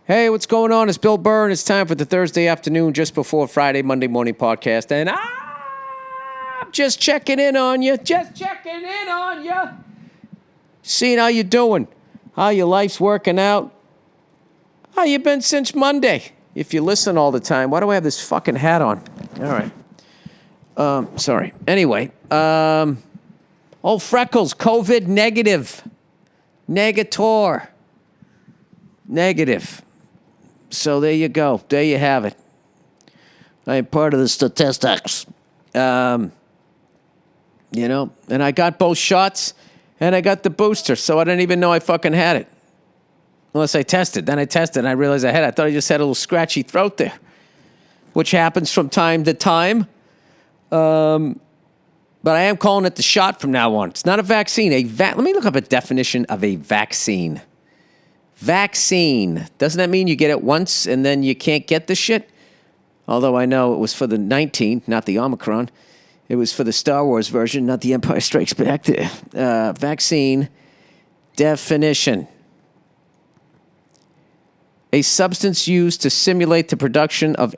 Hey, what's going on? It's Bill Burr, and it's time for the Thursday afternoon, just before Friday, Monday morning podcast. And I'm just checking in on you. Seeing how you doing. How your life's working out. How you been since Monday? If you listen all the time. Why do I have this fucking hat on? All right. Sorry. Anyway. Old Freckles, COVID negative. Negator. Negative. So there you go. There you have it. I am part of the statistics. And I got both shots, and I got the booster, so I didn't even know I fucking had it. Unless I tested. Then I tested, and I realized I had it. I thought I just had a little scratchy throat there, which happens from time to time. But I am calling it the shot from now on. It's not a vaccine. Let me look up a definition of a vaccine. Vaccine. Doesn't that mean you get it once and then you can't get the shit? Although I know it was for the 19, not the Omicron. It was for the Star Wars version, not the Empire Strikes Back. Vaccine definition. A substance used to simulate the production of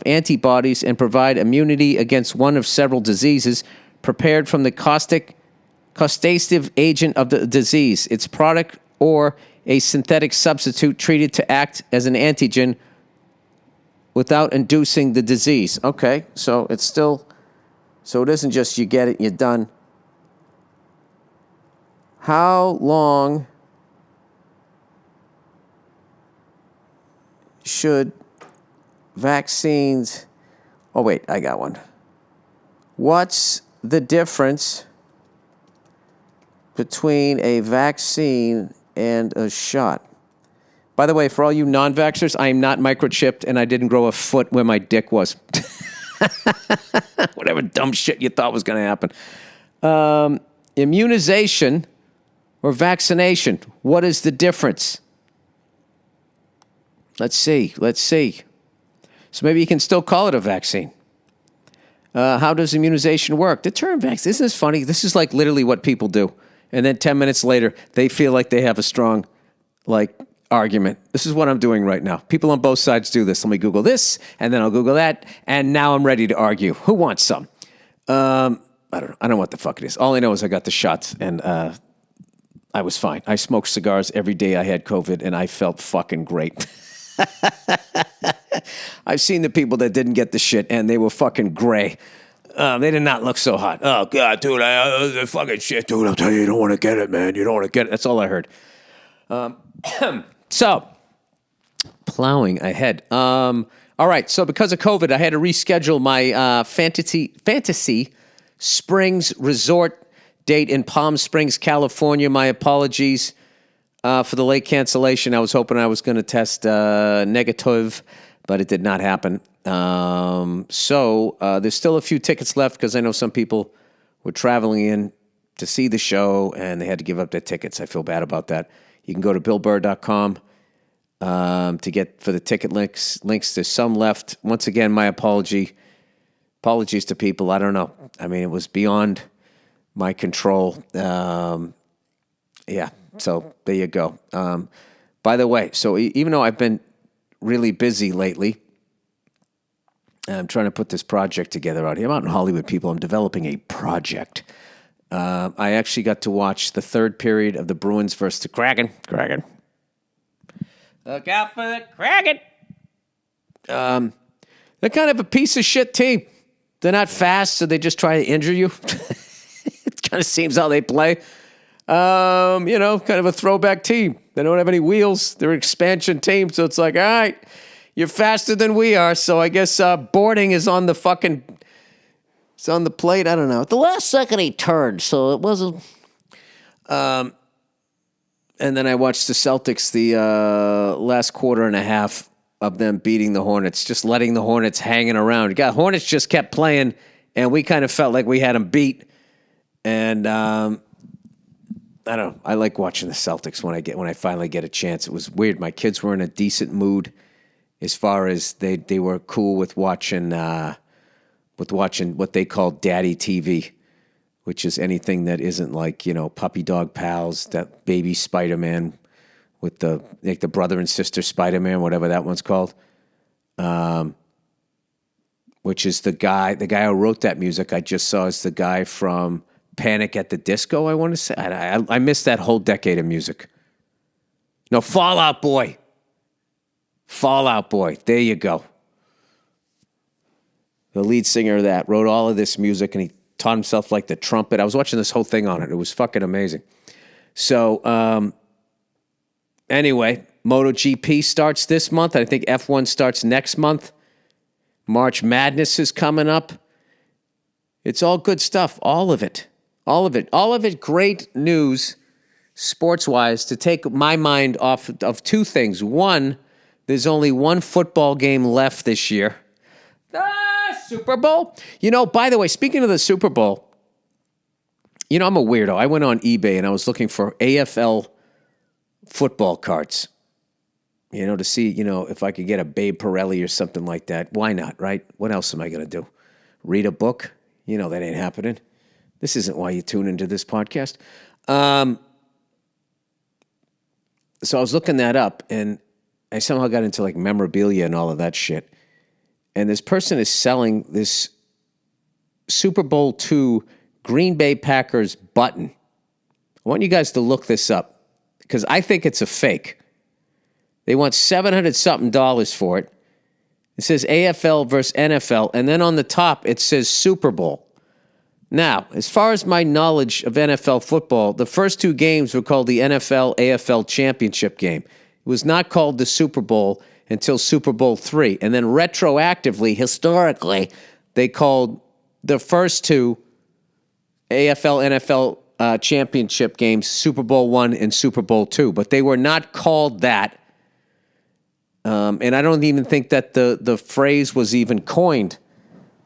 antibodies and provide immunity against one of several diseases, prepared from the causative agent of the disease, its product, or a synthetic substitute treated to act as an antigen without inducing the disease. Okay, so it isn't just you get it, you're done. How long should vaccines... Oh, wait, I got one. What's the difference between a vaccine and a shot? By the way, for all you non-vaxxers, I am not microchipped, and I didn't grow a foot where my dick was. Whatever dumb shit you thought was going to happen. Immunization or vaccination, what is the difference? Let's see. So maybe you can still call it a vaccine. How does immunization work? The term vaccine, isn't this funny? This is like literally what people do. And then 10 minutes later, they feel like they have a strong, argument. This is what I'm doing right now. People on both sides do this. Let me Google this, and then I'll Google that, and now I'm ready to argue. Who wants some? I don't know. I don't know what the fuck it is. All I know is I got the shots, and I was fine. I smoked cigars every day I had COVID, and I felt fucking great. I've seen the people that didn't get the shit, and they were fucking gray. They did not look so hot. Oh, God, dude, fucking shit, dude. I'll tell you don't want to get it, man. You don't want to get it. That's all I heard. So, plowing ahead. All right, so because of COVID, I had to reschedule my Fantasy Springs Resort date in Palm Springs, California. My apologies for the late cancellation. I was hoping I was going to test negative, but it did not happen. So there's still a few tickets left because I know some people were traveling in to see the show and they had to give up their tickets. I feel bad about that. You can go to billburr.com to get for the ticket links. There's some left. Once again, my apologies to people. I don't know. I mean, it was beyond my control. Yeah. So there you go. By the way, so even though I've been really busy lately, I'm trying to put this project together out here. I'm out in Hollywood, people. I'm developing a project. I actually got to watch the third period of the Bruins versus the Kraken. Look out for the Kraken. They're kind of a piece of shit team. They're not fast, so they just try to injure you. It kind of seems how they play. Kind of a throwback team. They don't have any wheels. They're an expansion team, so it's like, all right, you're faster than we are, so I guess boarding is on the fucking... It's on the plate. I don't know. At the last second, he turned, so it wasn't... And then I watched the Celtics the last quarter and a half of them beating the Hornets, just letting the Hornets hanging around. Hornets just kept playing, and we kind of felt like we had them beat. And I don't know. I like watching the Celtics when I finally get a chance. It was weird. My kids were in a decent mood as far as they were cool with watching what they call daddy TV, which is anything that isn't like, Puppy Dog Pals, that baby Spider-Man with the brother and sister Spider-Man, whatever that one's called. Which is the guy who wrote that music I just saw is the guy from Panic at the Disco, I want to say. I missed that whole decade of music. No, Fall Out Boy. Fall Out Boy. There you go. The lead singer of that wrote all of this music, and he taught himself like the trumpet. I was watching this whole thing on it. It was fucking amazing. So, anyway, MotoGP starts this month. I think F1 starts next month. March Madness is coming up. It's all good stuff. All of it. All of it. All of it great news, sports-wise, to take my mind off of two things. One, there's only one football game left this year. Super Bowl. You know, by the way, speaking of the Super Bowl, you know, I'm a weirdo. I went on eBay and I was looking for AFL football cards, you know, to see, you know, if I could get a Babe Pirelli or something like that. Why not, right? What else am I going to do? Read a book? You know, that ain't happening. This isn't why you tune into this podcast. So I was looking that up, and I somehow got into like memorabilia and all of that shit. And this person is selling this Super Bowl II Green Bay Packers button. I want you guys to look this up because I think it's a fake. They want $700-something for it. It says AFL versus NFL, and then on the top it says Super Bowl. Now, as far as my knowledge of NFL football, the first two games were called the NFL-AFL championship game. It was not called the Super Bowl until Super Bowl III. And then retroactively, historically, they called the first two AFL-NFL championship games Super Bowl I and Super Bowl II. But they were not called that. And I don't even think that the phrase was even coined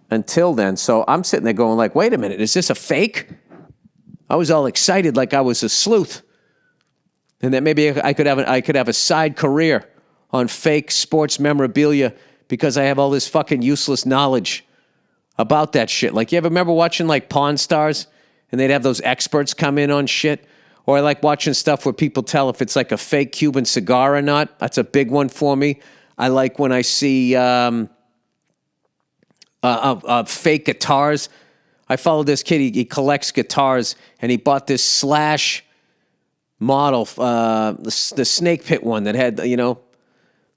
until then. So I'm sitting there going like, wait a minute, is this a fake? I was all excited like I was a sleuth. And that maybe I could have a side career on fake sports memorabilia because I have all this fucking useless knowledge about that shit. Like, you ever remember watching like Pawn Stars and they'd have those experts come in on shit? Or I like watching stuff where people tell if it's like a fake Cuban cigar or not. That's a big one for me. I like when I see fake guitars. I follow this kid. He collects guitars, and he bought this Slash model, the snake pit one that had, you know,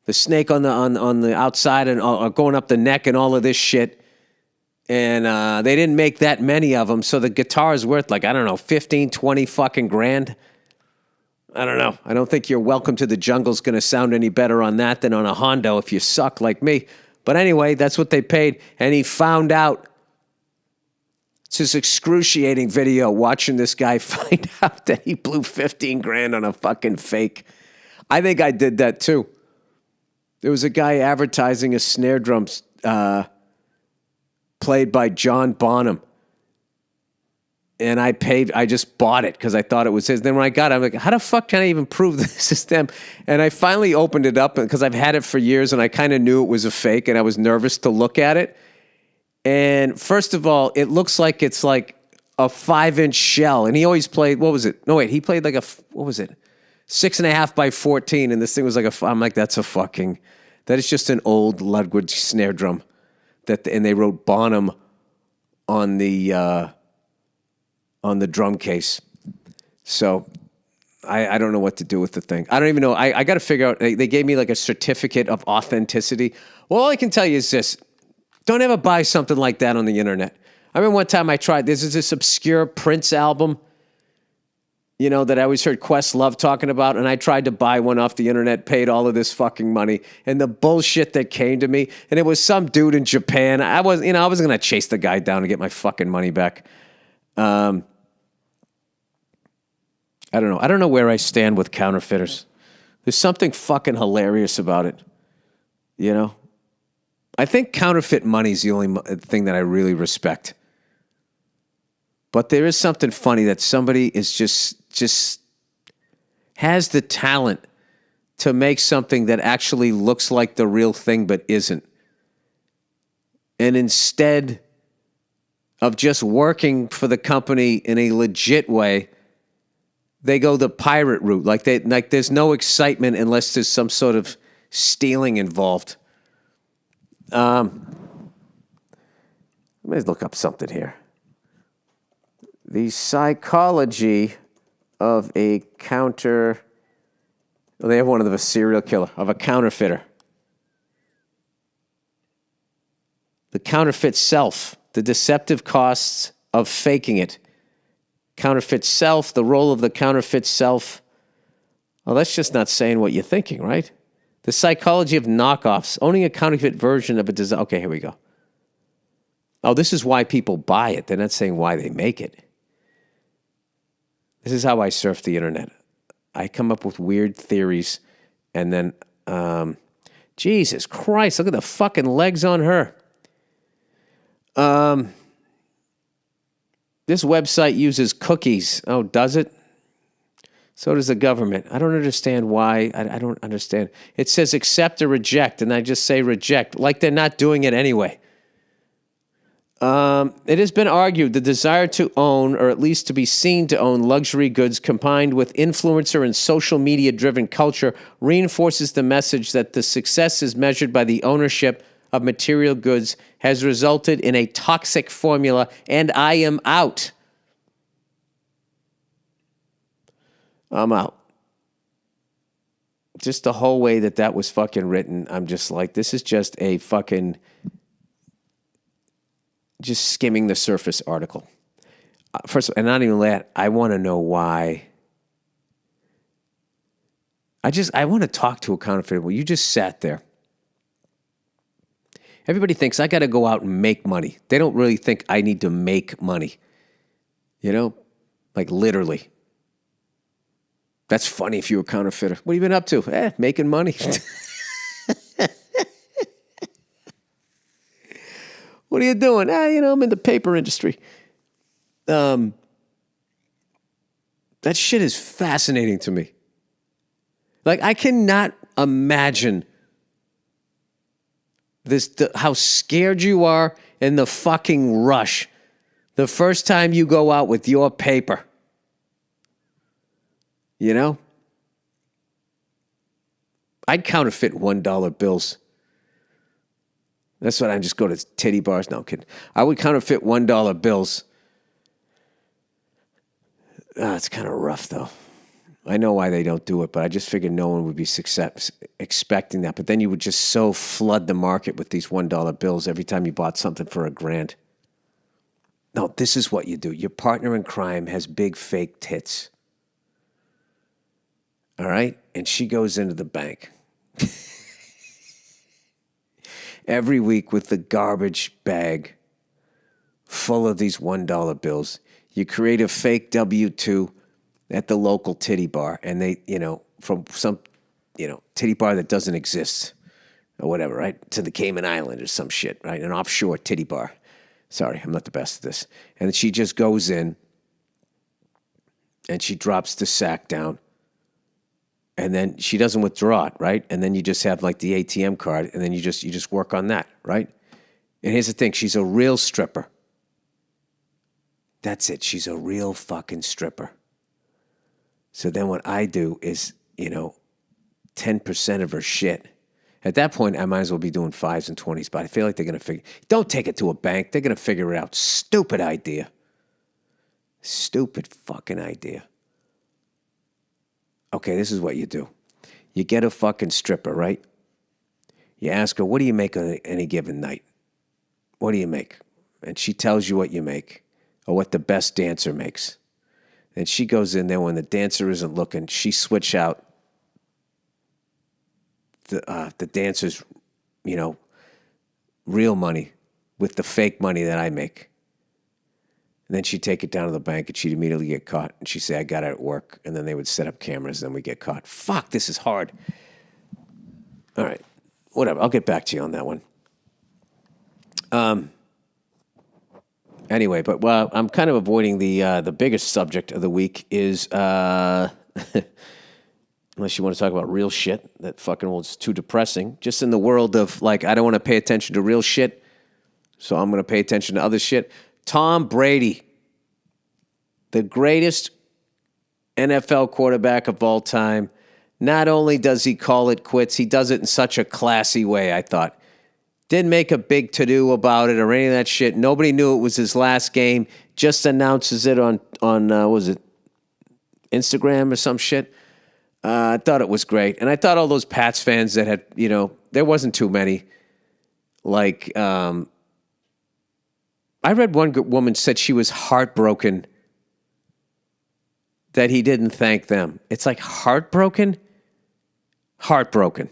the snake on the outside and going up the neck and all of this shit. And they didn't make that many of them, so the guitar is worth like, I don't know, 15, 20 fucking grand. I don't know. I don't think your Welcome to the Jungle is going to sound any better on that than on a Hondo if you suck like me. But anyway, that's what they paid. And he found out. It's this excruciating video watching this guy find out that he blew 15 grand on a fucking fake. I think I did that too. There was a guy advertising a snare drum played by John Bonham. And I just bought it because I thought it was his. Then when I got it, I'm like, how the fuck can I even prove this is them? And I finally opened it up because I've had it for years and I kind of knew it was a fake and I was nervous to look at it. And first of all, it looks like it's like a 5-inch shell. And he always played, what was it? No, wait, he played like what was it? 6.5 by 14. And this thing was like I'm like, that is just an old Ludwig snare drum. And they wrote Bonham on the drum case. So I don't know what to do with the thing. I don't even know. I got to figure out. They gave me like a certificate of authenticity. Well, all I can tell you is this. Don't ever buy something like that on the internet. I remember one time I tried, this obscure Prince album, you know, that I always heard Questlove talking about, and I tried to buy one off the internet, paid all of this fucking money, and the bullshit that came to me, and it was some dude in Japan. I wasn't going to chase the guy down to get my fucking money back. I don't know. I don't know where I stand with counterfeiters. There's something fucking hilarious about it, you know? I think counterfeit money is the only thing that I really respect. But there is something funny that somebody is just has the talent to make something that actually looks like the real thing but isn't. And instead of just working for the company in a legit way, they go the pirate route. Like there's no excitement unless there's some sort of stealing involved. Let me look up something here. The psychology of a they have one of a serial killer, of a counterfeiter. The counterfeit self, the deceptive costs of faking it. Counterfeit self, the role of the counterfeit self. Well, that's just not saying what you're thinking, right? The psychology of knockoffs, owning a counterfeit version of a design. Okay, here we go. Oh, this is why people buy it. They're not saying why they make it. This is how I surf the internet. I come up with weird theories, and then, Jesus Christ, look at the fucking legs on her. This website uses cookies. Oh, does it? So does the government. I don't understand why. I don't understand. It says accept or reject, and I just say reject, like they're not doing it anyway. It has been argued the desire to own, or at least to be seen to own, luxury goods combined with influencer and social media-driven culture reinforces the message that the success is measured by the ownership of material goods has resulted in a toxic formula, and I am out. I'm out. Just the whole way that was fucking written, I'm just like, this is just a fucking, just skimming the surface article. First, and not even that, I want to know why. I want to talk to a counterfeiter. Well, you just sat there. Everybody thinks I got to go out and make money. They don't really think I need to make money. You know? Like literally. That's funny if you're a counterfeiter. What have you been up to? Making money. What are you doing? I'm in the paper industry. That shit is fascinating to me. Like, I cannot imagine how scared you are in the fucking rush the first time you go out with your paper. You know? I'd counterfeit $1 bills. That's what I just go to titty bars. No, I'm kidding. I would counterfeit $1 bills. It's kind of rough, though. I know why they don't do it, but I just figured no one would be expecting that. But then you would just so flood the market with these $1 bills every time you bought something for $1,000. No, this is what you do. Your partner in crime has big fake tits. All right? And she goes into the bank every week with the garbage bag full of these $1 bills. You create a fake W-2 at the local titty bar, and they, from some, titty bar that doesn't exist or whatever, right? To the Cayman Island or some shit, right? An offshore titty bar. Sorry, I'm not the best at this. And she just goes in and she drops the sack down. And then she doesn't withdraw it, right? And then you just have like the ATM card, and then you just work on that, right? And here's the thing, she's a real stripper. That's it, she's a real fucking stripper. So then what I do is, 10% of her shit. At that point, I might as well be doing 5s and 20s, but I feel like they're going to figure, don't take it to a bank, they're going to figure it out. Stupid idea. Stupid fucking idea. Okay, this is what you do. You get a fucking stripper, right? You ask her, what do you make on any given night? What do you make? And she tells you what you make, or what the best dancer makes. And she goes in there when the dancer isn't looking. She switch out the dancer's, real money with the fake money that I make. And then she'd take it down to the bank, and she'd immediately get caught. And she'd say, I got it at work. And then they would set up cameras, and then we get caught. Fuck, this is hard. All right, whatever. I'll get back to you on that one. Anyway, but I'm kind of avoiding the biggest subject of the week is, unless you want to talk about real shit, that fucking was too depressing. Just in the world of, I don't want to pay attention to real shit, so I'm going to pay attention to other shit. Tom Brady, the greatest NFL quarterback of all time. Not only does he call it quits, he does it in such a classy way, I thought. Didn't make a big to-do about it or any of that shit. Nobody knew it was his last game. Just announces it on was it Instagram or some shit? I thought it was great. And I thought all those Pats fans that had, there wasn't too many. Like, I read one woman said she was heartbroken that he didn't thank them. It's like heartbroken? Heartbroken.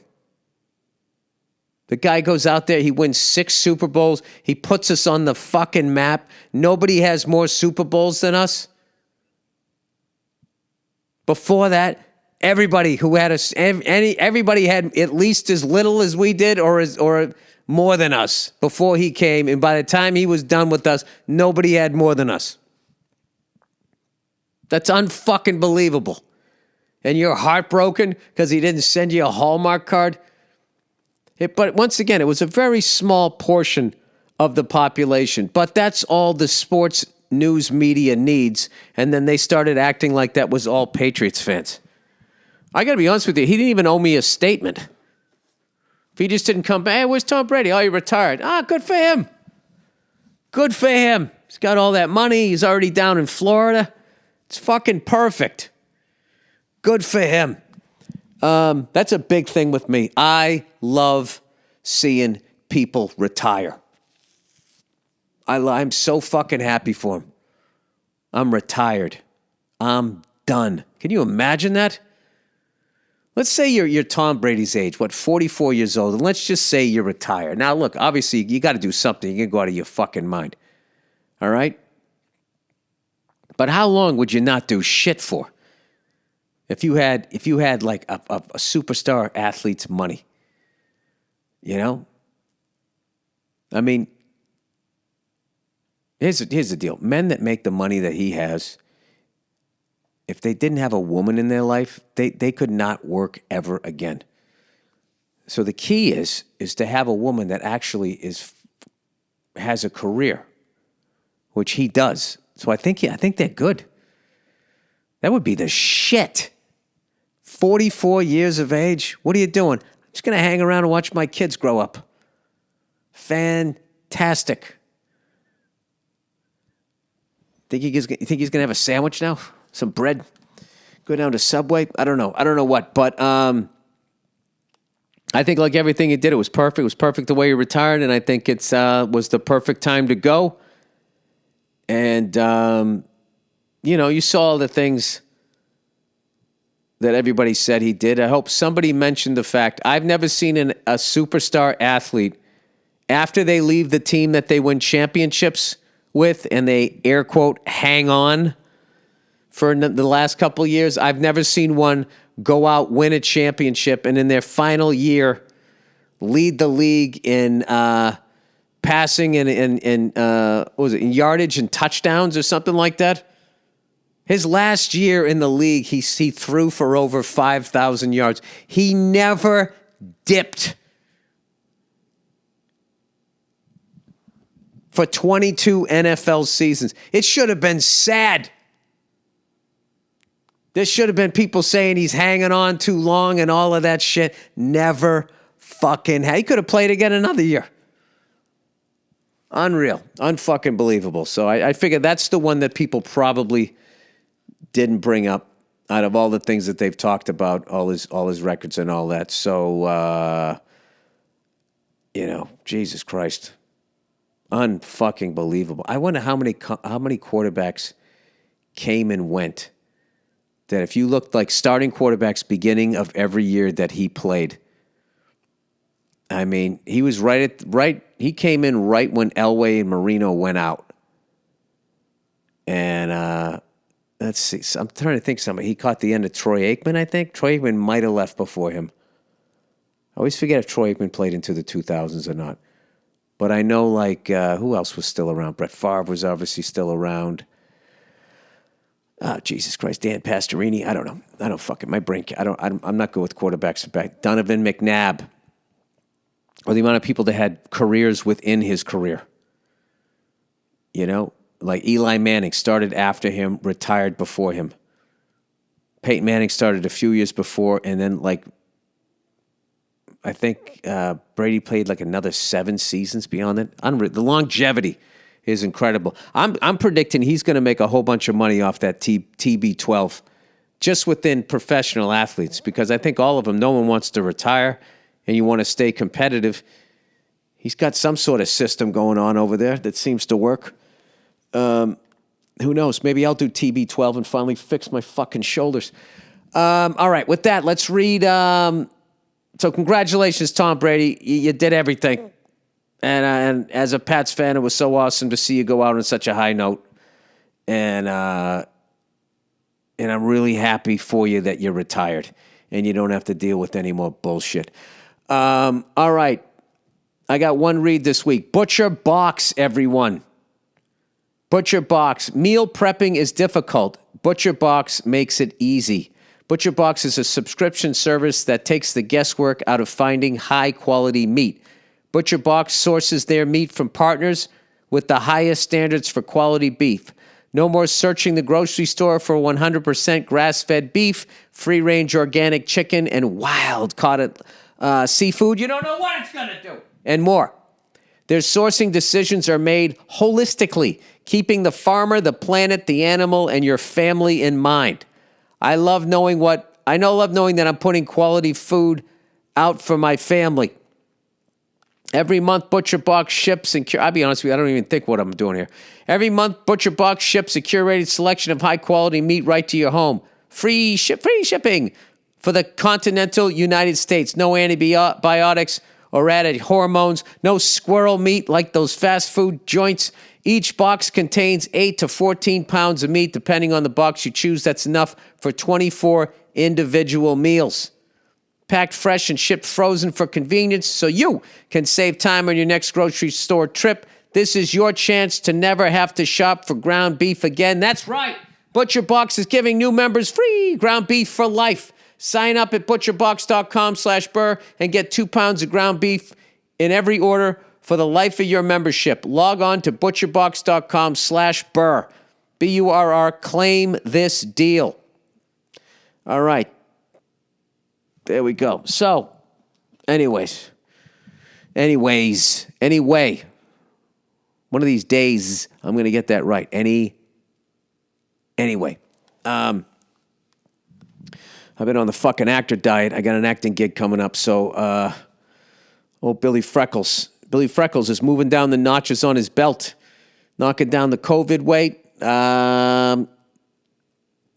The guy goes out there, he wins 6 Super Bowls, he puts us on the fucking map. Nobody has more Super Bowls than us. Before that, everybody who had everybody had at least as little as we did or more than us before he came. And by the time he was done with us, nobody had more than us. That's unfucking believable. And you're heartbroken because he didn't send you a Hallmark card. But once again, it was a very small portion of the population. But that's all the sports news media needs. And then they started acting like that was all Patriots fans. I got to be honest with you. He didn't even owe me a statement. If he just didn't come back, hey, where's Tom Brady? Oh, he retired. Good for him. Good for him. He's got all that money. He's already down in Florida. It's fucking perfect. Good for him. That's a big thing with me. I love seeing people retire. I'm so fucking happy for him. I'm retired. I'm done. Can you imagine that? Let's say you're Tom Brady's age, 44 years old, and let's just say you're retired. Now, look, obviously, you got to do something. You can go out of your fucking mind. All right? But how long would you not do shit for? If you had like a superstar athlete's money, I mean, here's the deal. Men that make the money that he has, if they didn't have a woman in their life, they could not work ever again. So the key is to have a woman that actually has a career, which he does. So I think they're good. That would be the shit. 44 years of age. What are you doing? I'm just going to hang around and watch my kids grow up. Fantastic. You think he's going to have a sandwich now? Some bread? Go down to Subway? I don't know what. But I think like everything he did, it was perfect. It was perfect the way he retired, and I think it was the perfect time to go. And, you saw all the things that everybody said he did. I hope somebody mentioned the fact I've never seen a superstar athlete after they leave the team that they win championships with and they air quote hang on for the last couple of years. I've never seen one go out, win a championship, and in their final year lead the league in passing and what was it, in yardage and touchdowns or something like that. His last year in the league, he threw for over 5,000 yards. He never dipped. For 22 NFL seasons. It should have been sad. There should have been people saying he's hanging on too long and all of that shit. Never fucking. He could have played again another year. Unreal. Unfucking believable. So I figure that's the one that people probably didn't bring up out of all the things that they've talked about, all his records and all that. So, Jesus Christ. Unfucking believable. I wonder how many quarterbacks came and went that if you looked like starting quarterbacks beginning of every year that he played. I mean, he was he came in right when Elway and Marino went out. And let's see. So I'm trying to think somebody. He caught the end of Troy Aikman, I think. Troy Aikman might have left before him. I always forget if Troy Aikman played into the 2000s or not. But I know, who else was still around? Brett Favre was obviously still around. Oh, Jesus Christ. Dan Pastorini. I don't know. I don't fucking, my brain, I'm not good with quarterbacks. Back. Donovan McNabb. Or the amount of people that had careers within his career. Like Eli Manning started after him, retired before him. Peyton Manning started a few years before, and then like I think Brady played like another 7 seasons beyond it. The longevity is incredible. I'm predicting he's going to make a whole bunch of money off that TB12 just within professional athletes, because I think all of them, no one wants to retire, and you want to stay competitive. He's got some sort of system going on over there that seems to work. Who knows? Maybe I'll do TB12 and finally fix my fucking shoulders. All right, with that, let's read. So congratulations, Tom Brady. You did everything. And as a Pats fan, it was so awesome to see you go out on such a high note. And I'm really happy for you that you're retired and you don't have to deal with any more bullshit. All right. I got one read this week. Butcher Box, everyone. Butcher Box. Meal prepping is difficult. Butcher Box makes it easy. Butcher Box is a subscription service that takes the guesswork out of finding high-quality meat. Butcher Box sources their meat from partners with the highest standards for quality beef. No more searching the grocery store for 100% grass-fed beef, free-range organic chicken, and wild-caught seafood. You don't know what it's going to do. And more. Their sourcing decisions are made holistically, keeping the farmer, the planet, the animal, and your family in mind. I love knowing that I'm putting quality food out for my family. Every month, Butcher Box ships and I'll be honest with you, I don't even think what I'm doing here. Every month, Butcher Box ships a curated selection of high-quality meat right to your home. Free shipping for the continental United States. No antibiotics or added hormones. No squirrel meat like those fast food joints. Each box contains 8 to 14 pounds of meat, depending on the box you choose. That's enough for 24 individual meals. Packed fresh and shipped frozen for convenience, so you can save time on your next grocery store trip. This is your chance to never have to shop for ground beef again. That's right. Butcher Box is giving new members free ground beef for life. Sign up at butcherbox.com/Burr and get 2 pounds of ground beef in every order for the life of your membership. Log on to butcherbox.com/Burr. BURR. Claim this deal. All right. There we go. So, anyway. One of these days, I'm going to get that right. Anyway. I've been on the fucking actor diet. I got an acting gig coming up. So, Billy Freckles. Billy Freckles is moving down the notches on his belt, knocking down the COVID weight.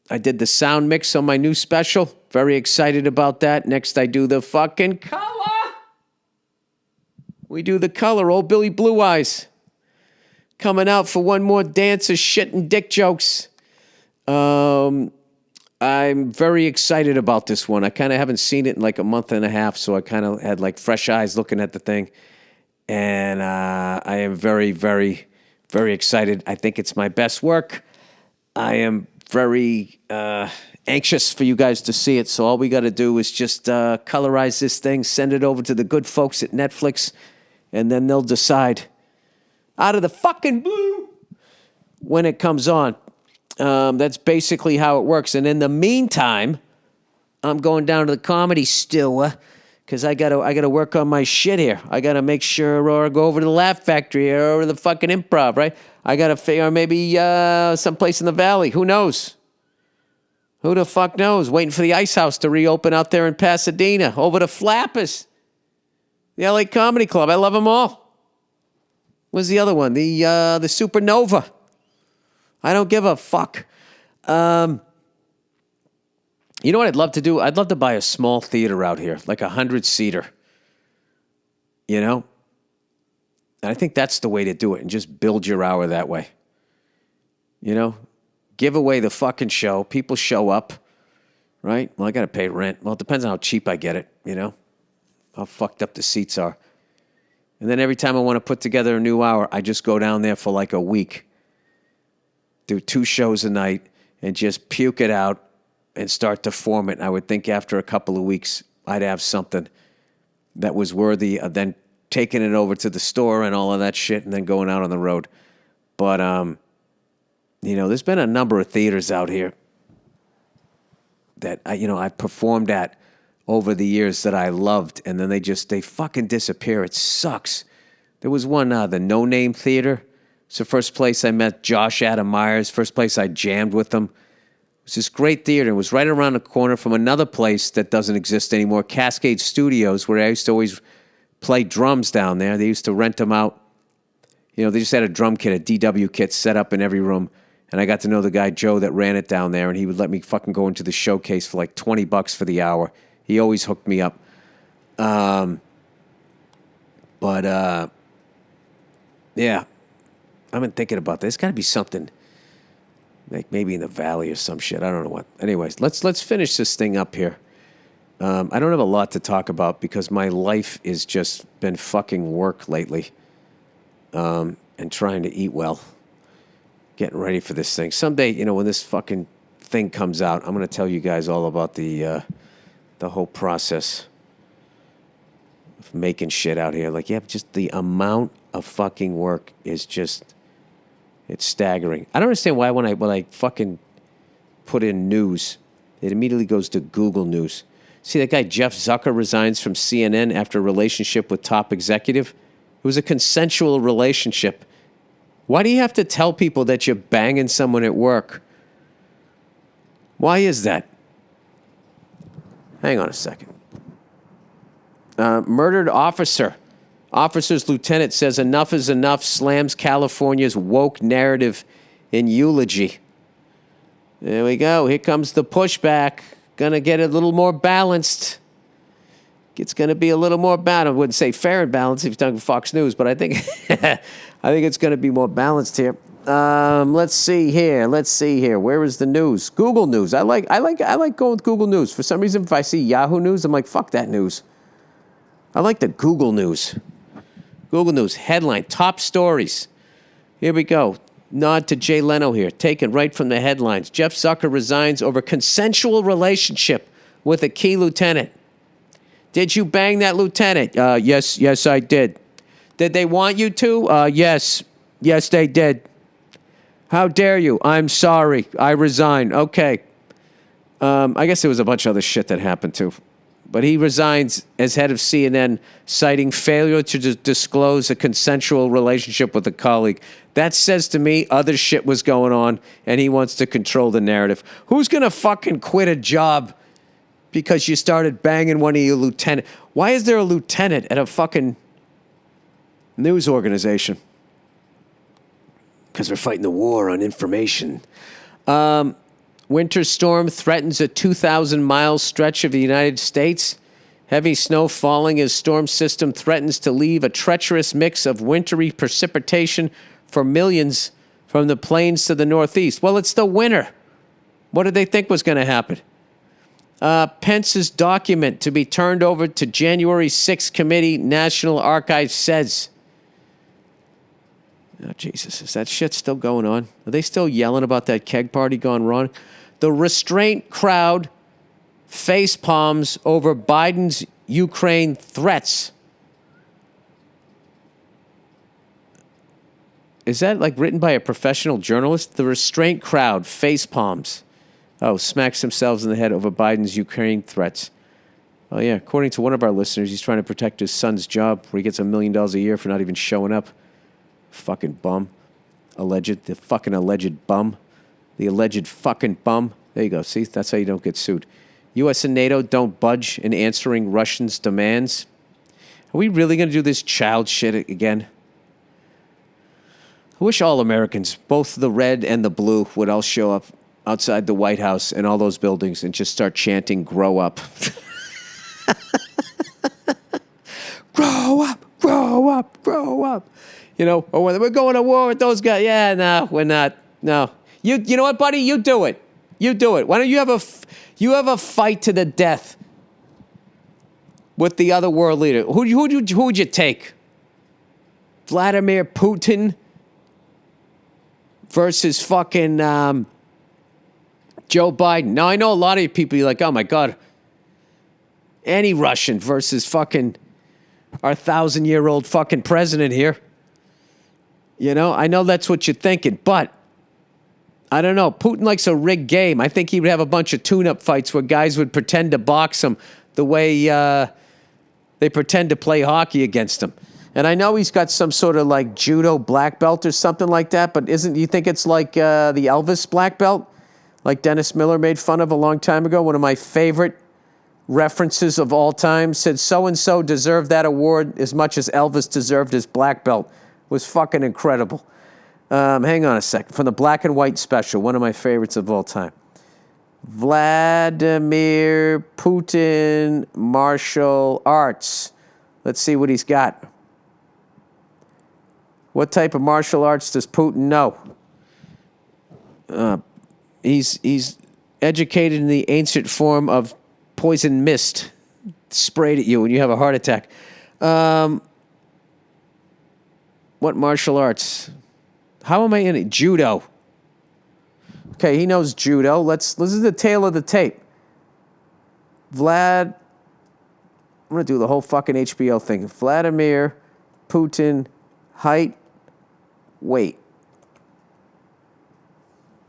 I did the sound mix on my new special. Very excited about that. Next, I do the fucking color. We do the color. Old Billy Blue Eyes coming out for one more dance of shit and dick jokes. I'm very excited about this one. I kind of haven't seen it in like a month and a half, so I kind of had like fresh eyes looking at the thing. And I am very, very, very excited. I think it's my best work. I am very anxious for you guys to see it. So all we got to do is just colorize this thing, send it over to the good folks at Netflix, and then they'll decide out of the fucking blue when it comes on. That's basically how it works. And in the meantime, I'm going down to the Comedy Store because I gotta work on my shit here. I gotta make sure, or go over to the Laugh Factory or the fucking Improv, right? I gotta figure maybe someplace in the Valley. Who knows? Who the fuck knows? Waiting for the Ice House to reopen out there in Pasadena. Over to Flappers, the LA Comedy Club. I love them all. What's the other one? The Supernova. I don't give a fuck. You know what I'd love to do? I'd love to buy a small theater out here, like 100-seater. You know? And I think that's the way to do it, and just build your hour that way. You know? Give away the fucking show. People show up, right? Well, I got to pay rent. Well, it depends on how cheap I get it, you know? How fucked up the seats are. And then every time I want to put together a new hour, I just go down there for like a week. Do 2 shows a night and just puke it out and start to form it. I would think after a couple of weeks, I'd have something that was worthy of then taking it over to the store and all of that shit and then going out on the road. But, you know, there's been a number of theaters out here that I performed at over the years that I loved, and then they fucking disappear. It sucks. There was one, the No Name Theater. It's the first place I met Josh Adam Myers, first place I jammed with him. It was this great theater. It was right around the corner from another place that doesn't exist anymore, Cascade Studios, where I used to always play drums down there. They used to rent them out. They just had a drum kit, a DW kit set up in every room. And I got to know the guy, Joe, that ran it down there, and he would let me fucking go into the showcase for like $20 for the hour. He always hooked me up. Yeah, I've been thinking about this. There's got to be something, like maybe in the valley or some shit. I don't know what. Anyways, let's finish this thing up here. I don't have a lot to talk about because my life has just been fucking work lately, and trying to eat well, getting ready for this thing. Someday, when this fucking thing comes out, I'm going to tell you guys all about the whole process of making shit out here. Like, just the amount of fucking work is just, it's staggering. I don't understand why when I fucking put in news, it immediately goes to Google News. See that guy Jeff Zucker resigns from CNN after a relationship with top executive? It was a consensual relationship. Why do you have to tell people that you're banging someone at work? Why is that? Hang on a second. Murdered officer. Officer's lieutenant says enough is enough, slams California's woke narrative in eulogy. There we go. Here comes the pushback. Gonna get a little more balanced. It's gonna be a little more balanced. I wouldn't say fair and balanced if you're talking Fox News, but I think I think it's gonna be more balanced here. Let's see here. Where is the news? Google News. I like going with Google News. For some reason, if I see Yahoo News, I'm like, fuck that news. I like the Google News. Google News headline, top stories. Here we go. Nod to Jay Leno here, taken right from the headlines. Jeff Zucker resigns over consensual relationship with a key lieutenant. Did you bang that lieutenant? Yes, I did. Did they want you to? Yes, they did. How dare you? I'm sorry. I resign. Okay. I guess there was a bunch of other shit that happened too. But he resigns as head of CNN, citing failure to disclose a consensual relationship with a colleague. That says to me other shit was going on, and he wants to control the narrative. Who's going to fucking quit a job because you started banging one of your lieutenants? Why is there a lieutenant at a fucking news organization? Because we're fighting the war on information. Winter storm threatens a 2,000-mile stretch of the United States. Heavy snow falling as storm system threatens to leave a treacherous mix of wintry precipitation for millions from the plains to the northeast. Well, it's the winter. What did they think was going to happen? Pence's document to be turned over to January 6th committee, National Archives says. Oh, Jesus, is that shit still going on? Are they still yelling about that keg party gone wrong? The restraint crowd face palms over Biden's Ukraine threats. Is that like written by a professional journalist? The restraint crowd face palms. Oh, smacks themselves in the head over Biden's Ukraine threats. Oh, yeah. According to one of our listeners, he's trying to protect his son's job where he gets $1 million a year for not even showing up. Fucking bum. The fucking alleged bum. The alleged fucking bum. There you go. See, that's how you don't get sued. U.S. and NATO don't budge in answering Russians' demands. Are we really going to do this child shit again? I wish all Americans, both the red and the blue, would all show up outside the White House and all those buildings and just start chanting, grow up. Grow up, grow up, grow up. Or we're going to war with those guys. Yeah, no, we're not. No. You know what, buddy? You do it. You do it. Why don't you have a fight to the death with the other world leader? Who would you take? Vladimir Putin versus fucking Joe Biden. Now, I know a lot of people are like, oh, my God. Any Russian versus fucking our 1,000-year-old fucking president here. I know that's what you're thinking, but I don't know. Putin likes a rigged game. I think he would have a bunch of tune-up fights where guys would pretend to box him the way they pretend to play hockey against him. And I know he's got some sort of like judo black belt or something like that, but you think it's like the Elvis black belt? Like Dennis Miller made fun of a long time ago? One of my favorite references of all time. Said so-and-so deserved that award as much as Elvis deserved his black belt. It was fucking incredible. Hang on a second. From the Black and White special, one of my favorites of all time. Vladimir Putin martial arts. Let's see what he's got. What type of martial arts does Putin know? He's educated in the ancient form of poison mist sprayed at you when you have a heart attack. What martial arts? How am I in it? Judo. Okay, he knows judo. This is the tail of the tape. I'm going to do the whole fucking HBO thing. Vladimir Putin, height, weight.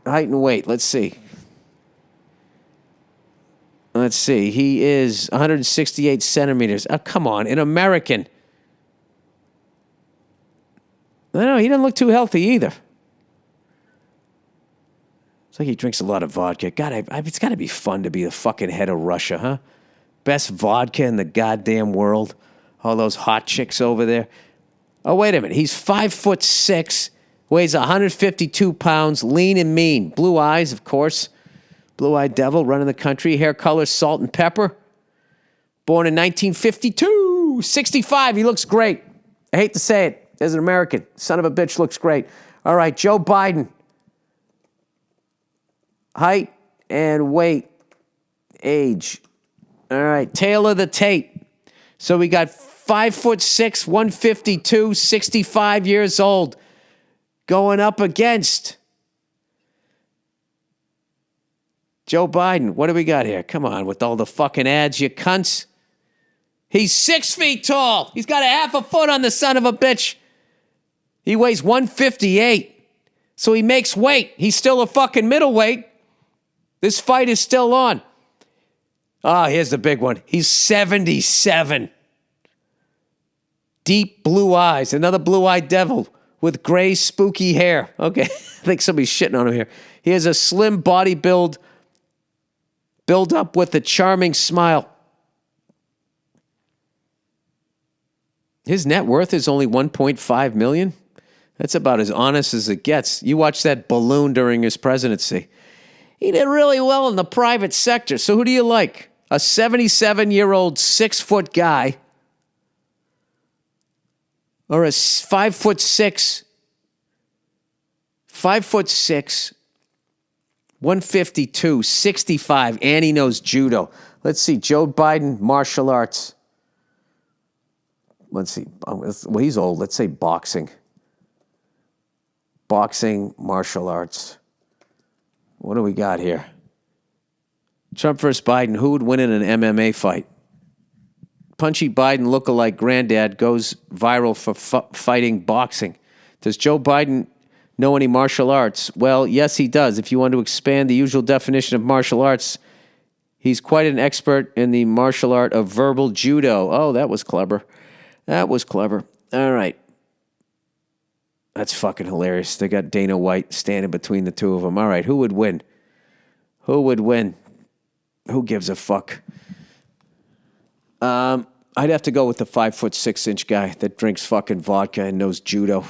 Height and weight. Let's see. He is 168 centimeters. Oh, come on. An American. No, he doesn't look too healthy either. It's like he drinks a lot of vodka. God, it's got to be fun to be the fucking head of Russia, huh? Best vodka in the goddamn world. All those hot chicks over there. Oh, wait a minute. He's 5'6", weighs 152 pounds, lean and mean. Blue eyes, of course. Blue-eyed devil running the country. Hair color, salt and pepper. Born in 1952. 65. He looks great. I hate to say it. As an American, son of a bitch looks great. All right, Joe Biden. Height and weight. Age. All right, tail of the tape. So we got 5'6", 152, 65 years old. Going up against Joe Biden. What do we got here? Come on, with all the fucking ads, you cunts. He's 6 feet tall. He's got a half a foot on the son of a bitch. He weighs 158, so he makes weight. He's still a fucking middleweight. This fight is still on. Here's the big one. He's 77. Deep blue eyes. Another blue-eyed devil with gray, spooky hair. Okay, I think somebody's shitting on him here. He has a slim body build up with a charming smile. His net worth is only $1.5 million. That's about as honest as it gets. You watch that balloon during his presidency. He did really well in the private sector. So who do you like? A 77-year-old 6-foot guy or a 5'6", 152, 65, and he knows judo. Let's see, Joe Biden, martial arts. Let's see, well, he's old. Let's say boxing. Boxing, martial arts. What do we got here? Trump versus Biden. Who would win in an MMA fight? Punchy Biden lookalike granddad goes viral for fighting boxing. Does Joe Biden know any martial arts? Well, yes, he does. If you want to expand the usual definition of martial arts, he's quite an expert in the martial art of verbal judo. Oh, that was clever. That was clever. All right. That's fucking hilarious. They got Dana White standing between the two of them. All right, who would win? Who would win? Who gives a fuck? I'd have to go with the 5'6" guy that drinks fucking vodka and knows judo,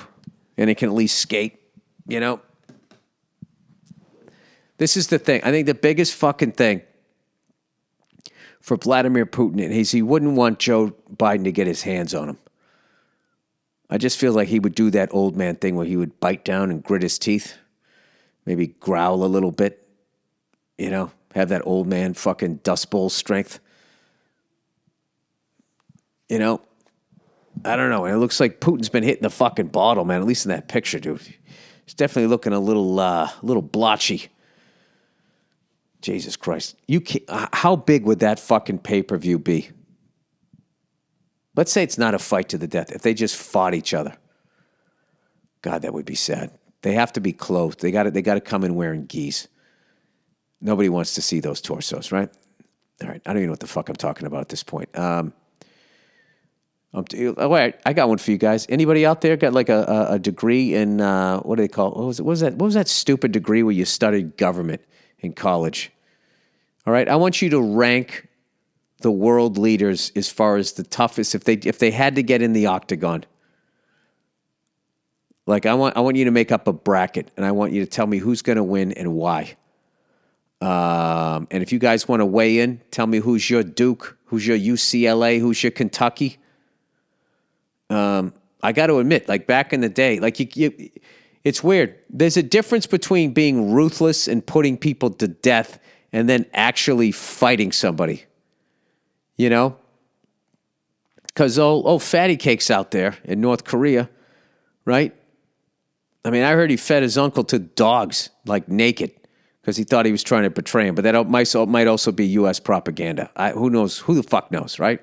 and he can at least skate. You know, this is the thing. I think the biggest fucking thing for Vladimir Putin is he wouldn't want Joe Biden to get his hands on him. I just feel like he would do that old man thing where he would bite down and grit his teeth, maybe growl a little bit, you know, have that old man fucking Dust Bowl strength. You know, I don't know. It looks like Putin's been hitting the fucking bottle, man, at least in that picture, dude. He's definitely looking a little blotchy. Jesus Christ. How big would that fucking pay-per-view be? Let's say it's not a fight to the death. If they just fought each other. God, that would be sad. They have to be clothed. They got to come in wearing gis. Nobody wants to see those torsos, right? All right, I don't even know what the fuck I'm talking about at this point. Wait, I got one for you guys. Anybody out there got like a degree in what do they call it? What was that stupid degree where you studied government in college? All right, I want you to rank the world leaders as far as the toughest. If they had to get in the octagon, like I want you to make up a bracket, and I want you to tell me who's going to win and why. And if you guys want to weigh in, tell me who's your Duke, who's your UCLA, who's your Kentucky. I got to admit, like back in the day, like it's weird. There's a difference between being ruthless and putting people to death and then actually fighting somebody, you know? Because old Fatty Cake's out there in North Korea, right? I mean, I heard he fed his uncle to dogs, like naked, because he thought he was trying to betray him. But that might also be U.S. propaganda. Who knows? Who the fuck knows, right?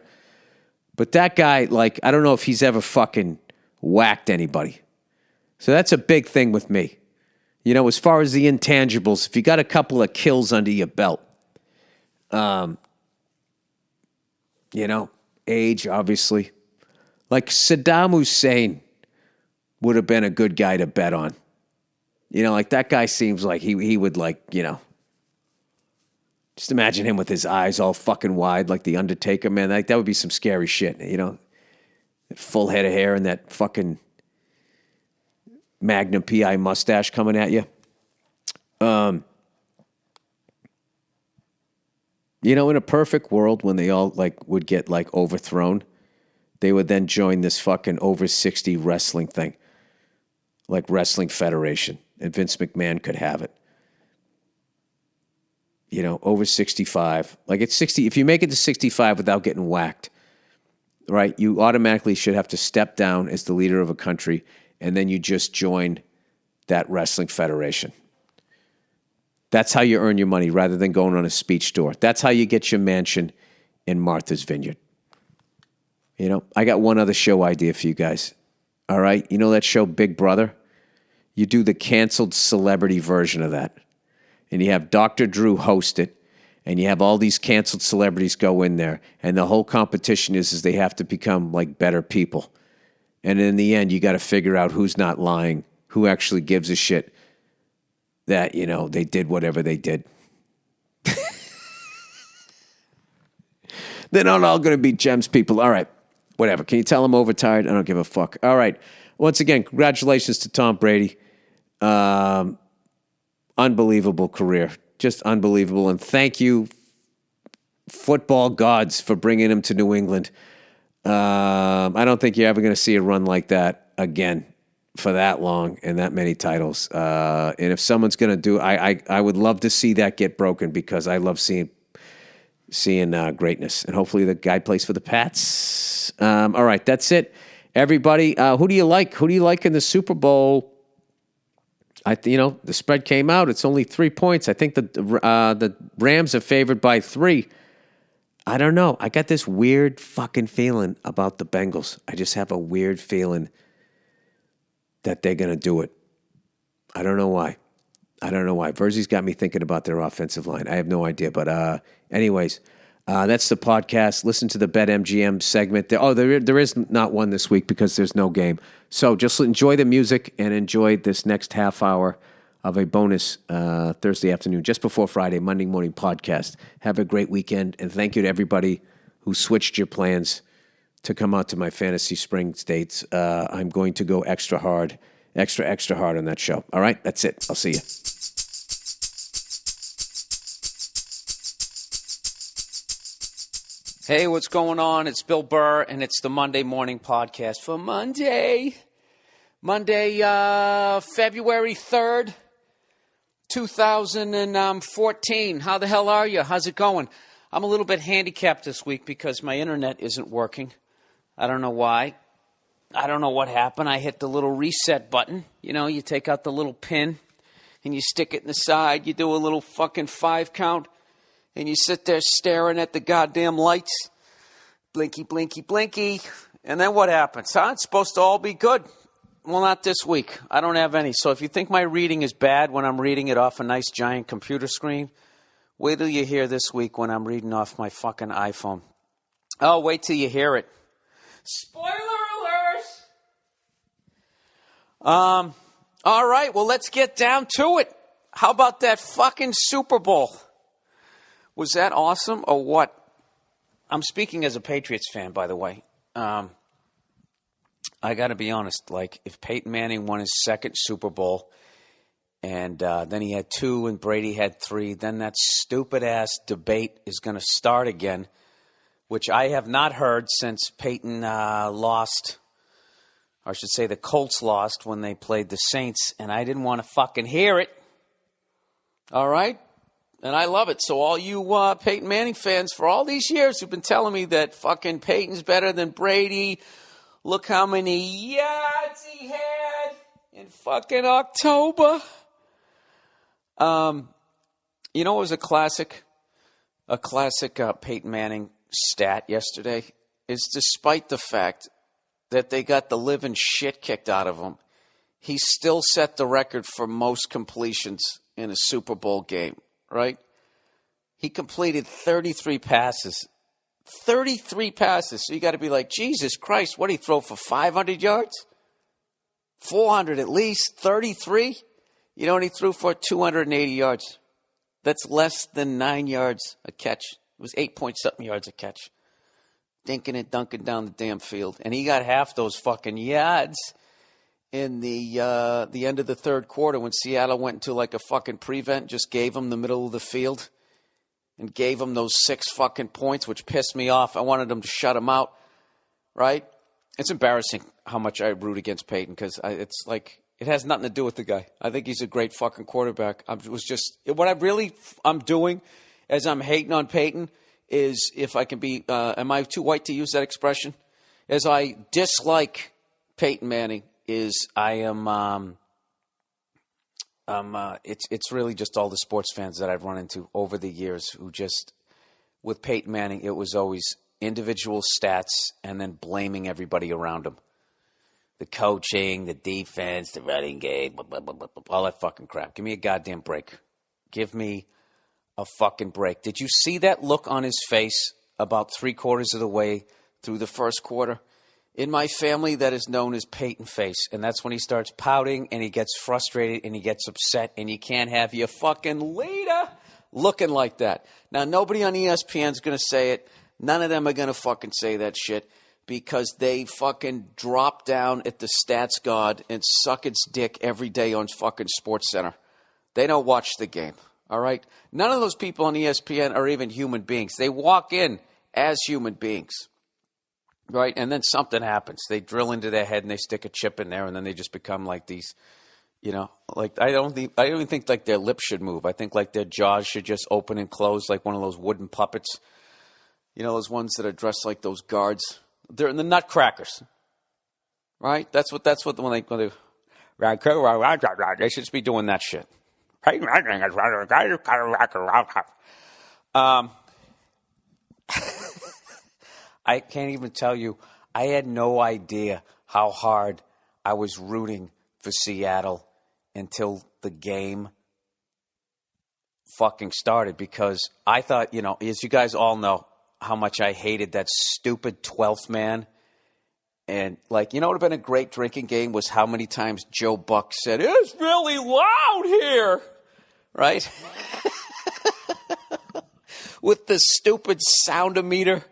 But that guy, like, I don't know if he's ever fucking whacked anybody. So that's a big thing with me. You know, as far as the intangibles, if you got a couple of kills under your belt, you know, age, obviously. Like Saddam Hussein would have been a good guy to bet on. You know, like that guy seems like he would like, you know, just imagine him with his eyes all fucking wide like the Undertaker, man. Like that would be some scary shit, you know. That full head of hair and that fucking Magnum PI mustache coming at you. You know, in a perfect world, when they all like would get like overthrown, they would then join this fucking over 60 wrestling thing, like Wrestling Federation, and Vince McMahon could have it. You know, over 65, like it's 60. If you make it to 65 without getting whacked, right, you automatically should have to step down as the leader of a country, and then you just join that Wrestling Federation. That's how you earn your money rather than going on a speech tour. That's how you get your mansion in Martha's Vineyard. You know, I got one other show idea for you guys. All right? You know that show Big Brother? You do the canceled celebrity version of that. And you have Dr. Drew host it, and you have all these canceled celebrities go in there, and the whole competition is they have to become like better people. And in the end, you got to figure out who's not lying, who actually gives a shit that, you know, they did whatever they did. They're not all going to be gems people. All right, whatever. Can you tell I'm overtired? I don't give a fuck. All right. Once again, congratulations to Tom Brady. Unbelievable career. Just unbelievable. And thank you, football gods, for bringing him to New England. I don't think you're ever going to see a run like that again for that long and that many titles. And if someone's going to do, I would love to see that get broken because I love seeing greatness. And hopefully the guy plays for the Pats. All right, that's it. Everybody, who do you like? Who do you like in the Super Bowl? The spread came out. It's only 3 points. I think the Rams are favored by 3. I don't know. I got this weird fucking feeling about the Bengals. I just have a weird feeling that they're going to do it. I don't know why. Verzi's got me thinking about their offensive line. I have no idea. But anyways, that's the podcast. Listen to the BetMGM segment. There is not one this week because there's no game. So just enjoy the music and enjoy this next half hour of a bonus Thursday afternoon, just before Friday, Monday morning podcast. Have a great weekend. And thank you to everybody who switched your plans to come out to my Fantasy Spring States. I'm going to go extra hard on that show. All right, that's it. I'll see you. Hey, what's going on? It's Bill Burr, and it's the Monday Morning Podcast for Monday, February 3rd, 2014. How the hell are you? How's it going? I'm a little bit handicapped this week because my internet isn't working. I don't know why. I don't know what happened. I hit the little reset button. You know, you take out the little pin and you stick it in the side. You do a little fucking 5 count and you sit there staring at the goddamn lights. Blinky, blinky, blinky. And then what happens? Huh? It's supposed to all be good. Well, not this week. I don't have any. So if you think my reading is bad when I'm reading it off a nice giant computer screen, wait till you hear this week when I'm reading off my fucking iPhone. Oh, wait till you hear it. Spoiler alert! All right, well, let's get down to it. How about that fucking Super Bowl? Was that awesome or what? I'm speaking as a Patriots fan, by the way. I got to be honest. Like, if Peyton Manning won his second Super Bowl and then he had 2 and Brady had 3, then that stupid-ass debate is going to start again, which I have not heard since Peyton lost, or I should say the Colts lost when they played the Saints, and I didn't want to fucking hear it. All right? And I love it. So all you Peyton Manning fans for all these years who've been telling me that fucking Peyton's better than Brady, look how many yards he had in fucking October. You know, it was a classic Peyton Manning stat yesterday is despite the fact that they got the living shit kicked out of him, he still set the record for most completions in a Super Bowl game, right? He completed 33 passes. 33 passes. So you got to be like, Jesus Christ, what did he throw for 500 yards? 400 at least. 33? You know what he threw for? 280 yards. That's less than 9 yards a catch. It was 8-point-something yards a catch. Dinking it, dunking down the damn field. And he got half those fucking yards in the end of the third quarter when Seattle went into like a fucking prevent, just gave him the middle of the field and gave him those 6 fucking points, which pissed me off. I wanted them to shut him out, right? It's embarrassing how much I root against Peyton because it's like it has nothing to do with the guy. I think he's a great fucking quarterback. I'm doing as I'm hating on Peyton is, if I can be, am I too white to use that expression? As I dislike Peyton Manning is it's really just all the sports fans that I've run into over the years who just, with Peyton Manning, it was always individual stats and then blaming everybody around him. The coaching, the defense, the running game, blah, blah, blah, blah, all that fucking crap. Give me a goddamn break. Give me a fucking break. Did you see that look on his face about 3/4 of the way through the first quarter? In my family, that is known as Peyton face. And that's when he starts pouting and he gets frustrated and he gets upset. And you can't have your fucking leader looking like that. Now, nobody on ESPN is going to say it. None of them are going to fucking say that shit because they fucking drop down at the stats god and suck its dick every day on fucking Sports Center. They don't watch the game, all right? None of those people on ESPN are even human beings. They walk in as human beings. Right, and then something happens. They drill into their head and they stick a chip in there, and then they just become like these, you know, like I don't even think like their lips should move. I think like their jaws should just open and close like one of those wooden puppets. You know, those ones that are dressed like those guards. They're in the Nutcrackers, right? That's what when they should just be doing that shit. I can't even tell you, I had no idea how hard I was rooting for Seattle until the game fucking started because I thought, you know, as you guys all know, how much I hated that stupid 12th man. And, like, you know what would have been a great drinking game was how many times Joe Buck said, "It's really loud here," right? With the stupid sound-o-meter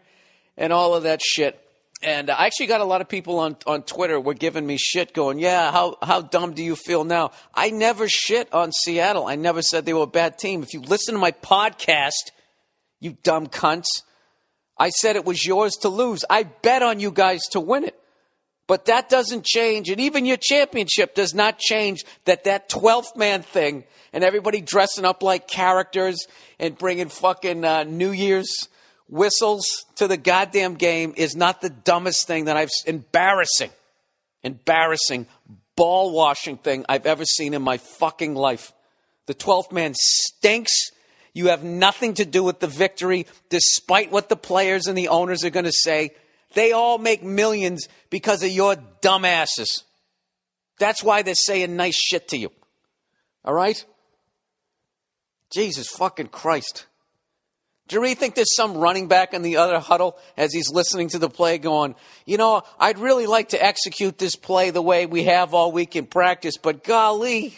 and all of that shit. And I actually got a lot of people on Twitter were giving me shit going, yeah, how dumb do you feel now? I never shit on Seattle. I never said they were a bad team. If you listen to my podcast, you dumb cunts, I said it was yours to lose. I bet on you guys to win it. But that doesn't change, and even your championship does not change that 12th man thing and everybody dressing up like characters and bringing fucking New Year's whistles to the goddamn game is not the dumbest thing that embarrassing ball washing thing I've ever seen in my fucking life. The 12th man stinks. You have nothing to do with the victory, despite what the players and the owners are going to say. They all make millions because of your dumbasses. That's why they're saying nice shit to you. All right? Jesus fucking Christ. Do you really think there's some running back in the other huddle as he's listening to the play going, I'd really like to execute this play the way we have all week in practice, but golly,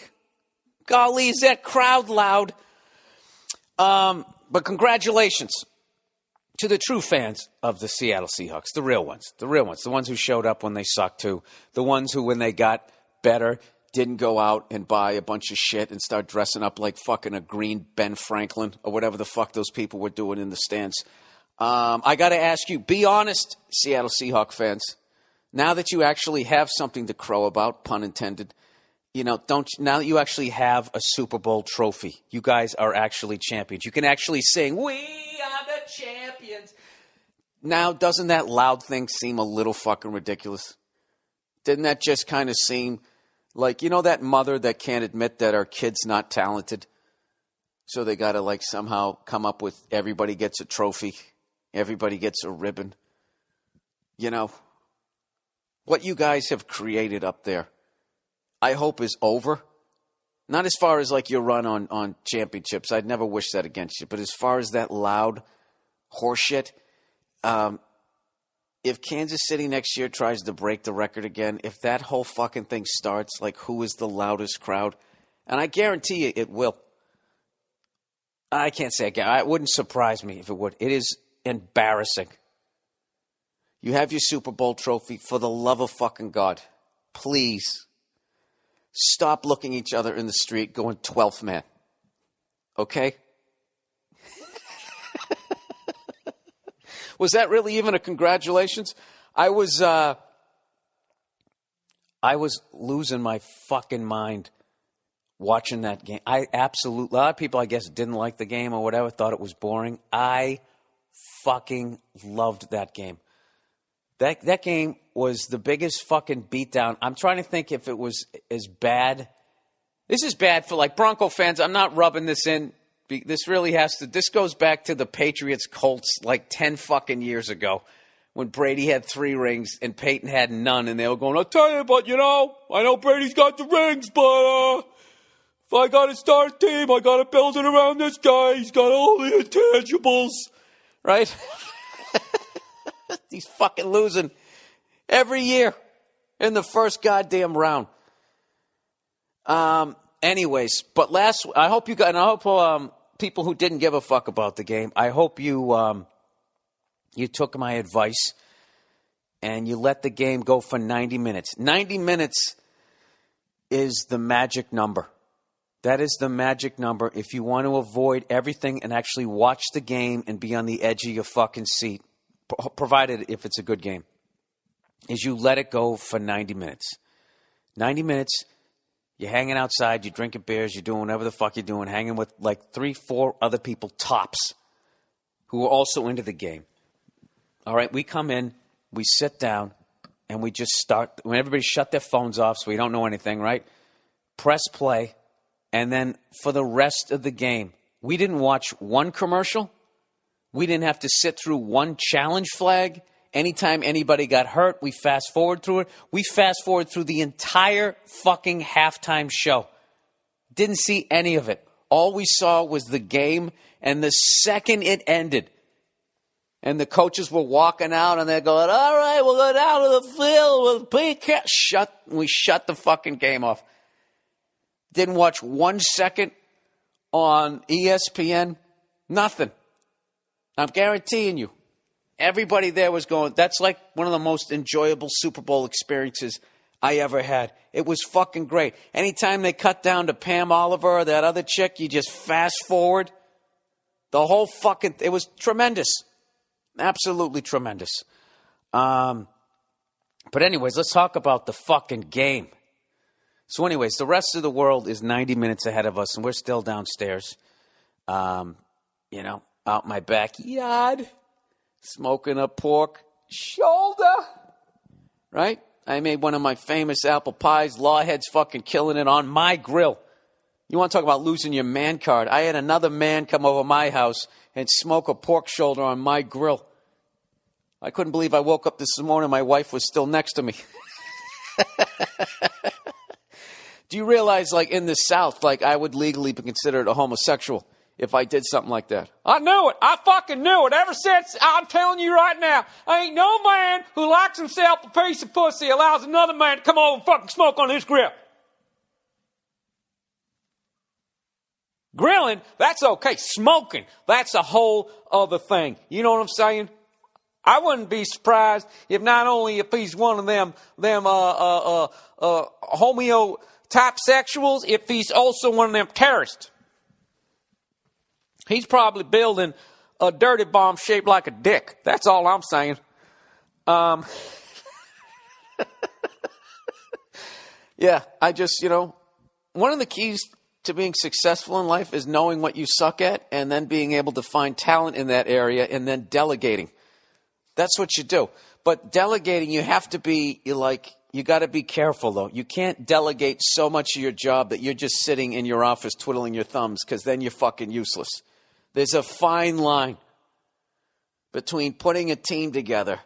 is that crowd loud? But congratulations to the true fans of the Seattle Seahawks, the real ones, the ones who showed up when they sucked too, the ones who, when they got better, didn't go out and buy a bunch of shit and start dressing up like fucking a green Ben Franklin or whatever the fuck those people were doing in the stands. I got to ask you, be honest, Seattle Seahawks fans. Now that you actually have something to crow about, pun intended, now that you actually have a Super Bowl trophy, you guys are actually champions. You can actually sing, "We are the champions." Now, doesn't that loud thing seem a little fucking ridiculous? Didn't that just kind of seem like, that mother that can't admit that her kid's not talented? So they got to somehow come up with everybody gets a trophy. Everybody gets a ribbon. What you guys have created up there, I hope is over. Not as far as your run on championships. I'd never wish that against you. But as far as that loud horseshit, if Kansas City next year tries to break the record again, if that whole fucking thing starts, who is the loudest crowd? And I guarantee you it will. I can't say again. It wouldn't surprise me if it would. It is embarrassing. You have your Super Bowl trophy. For the love of fucking God, please stop looking each other in the street going 12th man. Okay? Was that really even a congratulations? I was losing my fucking mind watching that game. A lot of people, I guess, didn't like the game or whatever, thought it was boring. I fucking loved that game. That game was the biggest fucking beatdown. I'm trying to think if it was as bad. This is bad for Bronco fans. I'm not rubbing this in. This goes back to the Patriots Colts 10 fucking years ago when Brady had 3 rings and Peyton had none, and they were going, I'll tell you, but I know Brady's got the rings, but if I got to start a team, I got to build it around this guy. He's got all the intangibles, right? He's fucking losing every year in the first goddamn round. Anyways, but I hope you got, and I hope people who didn't give a fuck about the game, I hope you took my advice and you let the game go for 90 minutes. 90 minutes is the magic number. That is the magic number if you want to avoid everything and actually watch the game and be on the edge of your fucking seat, provided if it's a good game, is you let it go for 90 minutes. 90 minutes. You're hanging outside, you're drinking beers, you're doing whatever the fuck you're doing, hanging with 3-4 other people tops who are also into the game. All right, we come in, we sit down, and we just start. When everybody shut their phones off so we don't know anything, right? Press play, and then for the rest of the game, we didn't watch one commercial. We didn't have to sit through one challenge flag. Anytime anybody got hurt, we fast forward through it. We fast forward through the entire fucking halftime show. Didn't see any of it. All we saw was the game, and the second it ended, and the coaches were walking out, and they're going, all right, we'll go down to the field. We shut the fucking game off. Didn't watch 1 second on ESPN. Nothing. I'm guaranteeing you. Everybody there was going, that's one of the most enjoyable Super Bowl experiences I ever had. It was fucking great. Anytime they cut down to Pam Oliver or that other chick, you just fast forward. The whole fucking, it was tremendous. Absolutely tremendous. But anyways, let's talk about the fucking game. So anyways, the rest of the world is 90 minutes ahead of us, and we're still downstairs, out my backyard. Smoking a pork shoulder, right? I made one of my famous apple pies. Lawhead's fucking killing it on my grill. You want to talk about losing your man card? I had another man come over my house and smoke a pork shoulder on my grill. I couldn't believe I woke up this morning and my wife was still next to me. Do you realize, like, in the South, like, I would legally be considered a homosexual if I did something like that? I knew it. I fucking knew it. Ever since, I'm telling you right now, ain't no man who likes himself a piece of pussy allows another man to come over and fucking smoke on his grill. Grilling, that's okay. Smoking, that's a whole other thing. You know what I'm saying? I wouldn't be surprised if not only if he's one of them homeo type sexuals, if he's also one of them terrorists. He's probably building a dirty bomb shaped like a dick. That's all I'm saying. Yeah, I just, one of the keys to being successful in life is knowing what you suck at and then being able to find talent in that area and then delegating. That's what you do. But delegating, you have to be you got to be careful, though. You can't delegate so much of your job that you're just sitting in your office twiddling your thumbs, because then you're fucking useless. There's a fine line between putting a team together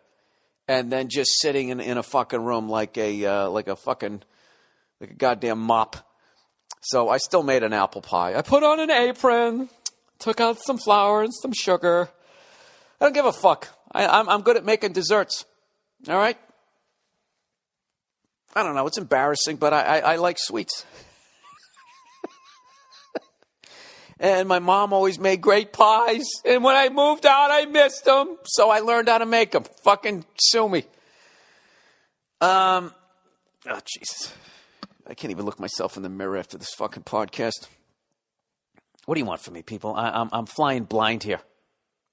and then just sitting in a fucking room like a goddamn mop. So I still made an apple pie. I put on an apron, took out some flour and some sugar. I don't give a fuck. I'm good at making desserts. All right? I don't know. It's embarrassing, but I like sweets. And my mom always made great pies. And when I moved out, I missed them. So I learned how to make them. Fucking sue me. Oh, Jesus. I can't even look myself in the mirror after this fucking podcast. What do you want from me, people? I'm flying blind here.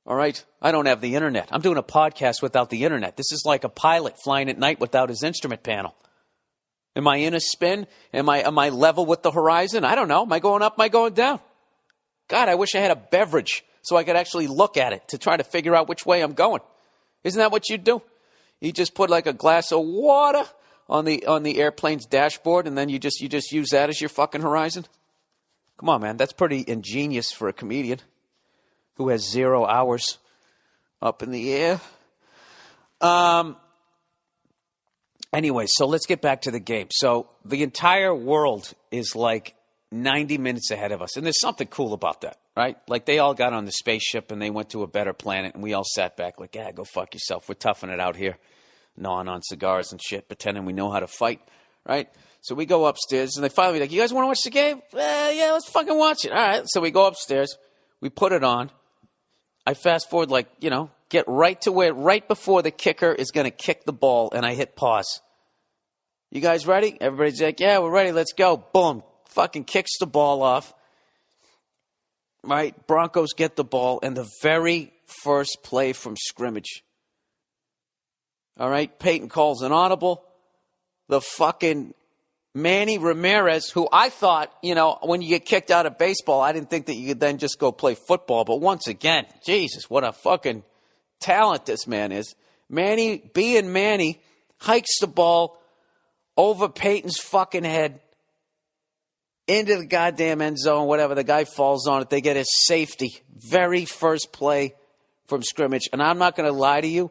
All right? I don't have the internet. I'm doing a podcast without the internet. This is like a pilot flying at night without his instrument panel. Am I in a spin? Am I level with the horizon? I don't know. Am I going up? Am I going down? God, I wish I had a beverage so I could actually look at it to try to figure out which way I'm going. Isn't that what you do? You just put like a glass of water on the airplane's dashboard, and then you just use that as your fucking horizon? Come on, man. That's pretty ingenious for a comedian who has 0 hours up in the air. Anyway, so let's get back to the game. So the entire world is like 90 minutes ahead of us. And there's something cool about that, right? Like they all got on the spaceship and they went to a better planet, and we all sat back like, yeah, go fuck yourself. We're toughing it out here, gnawing on cigars and shit, pretending we know how to fight, right? So we go upstairs, and they finally be like, you guys want to watch the game? Yeah, let's fucking watch it. All right. So we go upstairs. We put it on. I fast forward get right to where, right before the kicker is going to kick the ball, and I hit pause. You guys ready? Everybody's like, yeah, we're ready. Let's go. Boom. Fucking kicks the ball off. Right? Broncos get the ball, and the very first play from scrimmage. All right? Peyton calls an audible. The fucking Manny Ramirez, who I thought, when you get kicked out of baseball, I didn't think that you could then just go play football. But once again, Jesus, what a fucking talent this man is. Manny, being Manny, hikes the ball over Peyton's fucking head into the goddamn end zone, whatever. The guy falls on it. They get his safety. Very first play from scrimmage. And I'm not going to lie to you.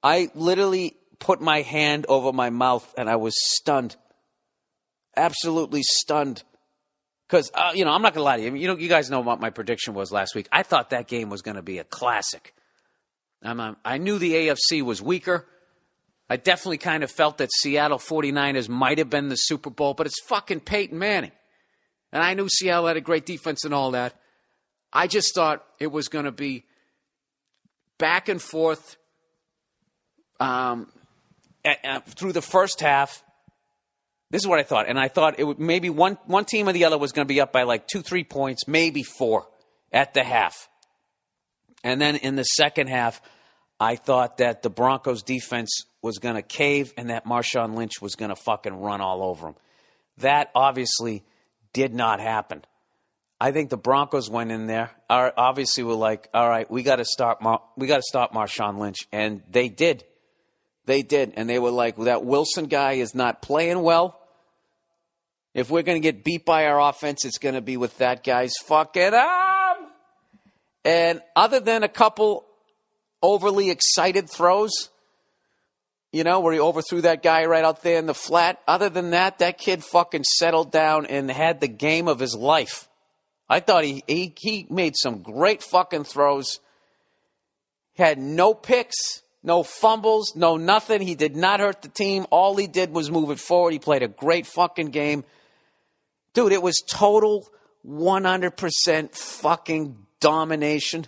I literally put my hand over my mouth, and I was stunned. Absolutely stunned. Because, I'm not going to lie to you. You guys know what my prediction was last week. I thought that game was going to be a classic. I knew the AFC was weaker. I definitely kind of felt that Seattle 49ers might have been the Super Bowl, but it's fucking Peyton Manning. And I knew Seattle had a great defense and all that. I just thought it was going to be back and forth through the first half. This is what I thought. And I thought it would maybe one team or the other was going to be up by like 2-3 points, maybe 4 at the half. And then in the second half, I thought that the Broncos defense was going to cave and that Marshawn Lynch was going to fucking run all over them. That obviously did not happen. I think the Broncos went in there. Obviously, were like, all right, we got to stop Marshawn Lynch, and they did. They did, and they were like, well, that Wilson guy is not playing well. If we're going to get beat by our offense, it's going to be with that guy's fucking arm. And other than a couple overly excited throws, where he overthrew that guy right out there in the flat. Other than that, that kid fucking settled down and had the game of his life. I thought he made some great fucking throws. Had no picks, no fumbles, no nothing. He did not hurt the team. All he did was move it forward. He played a great fucking game. Dude, it was total 100% fucking domination. I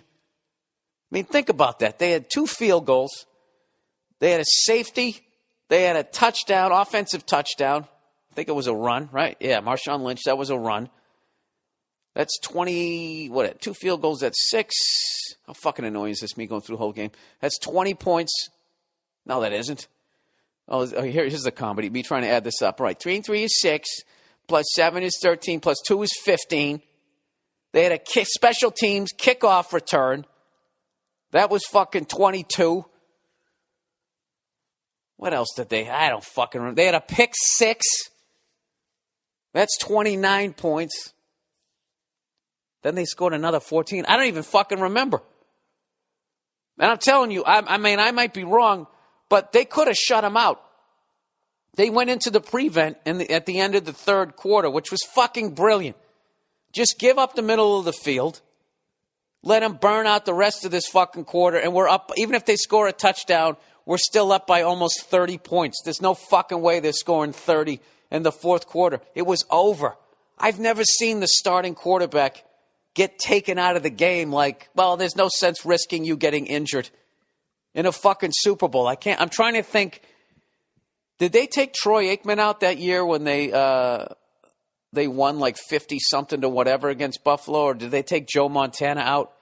mean, think about that. They had 2 field goals. They had a safety. They had a touchdown, offensive touchdown. I think it was a run, right? Yeah, Marshawn Lynch, that was a run. That's 2 field goals, that's 6. How fucking annoying is this, me going through the whole game? That's 20 points. No, that isn't. Oh, here's the comedy. Me trying to add this up. All right, 3 and 3 is 6, plus 7 is 13, plus 2 is 15. They had a special teams kickoff return. That was fucking 22. What else did they? I don't fucking remember. They had a pick 6. That's 29 points. Then they scored another 14. I don't even fucking remember. And I'm telling you, I mean, I might be wrong, but they could have shut him out. They went into the prevent at the end of the third quarter, which was fucking brilliant. Just give up the middle of the field. Let them burn out the rest of this fucking quarter, and we're up. Even if they score a touchdown, we're still up by almost 30 points. There's no fucking way they're scoring 30 in the fourth quarter. It was over. I've never seen the starting quarterback get taken out of the game like, well, there's no sense risking you getting injured in a fucking Super Bowl. I'm trying to think. Did they take Troy Aikman out that year when they won like 50-something to whatever against Buffalo? Or did they take Joe Montana out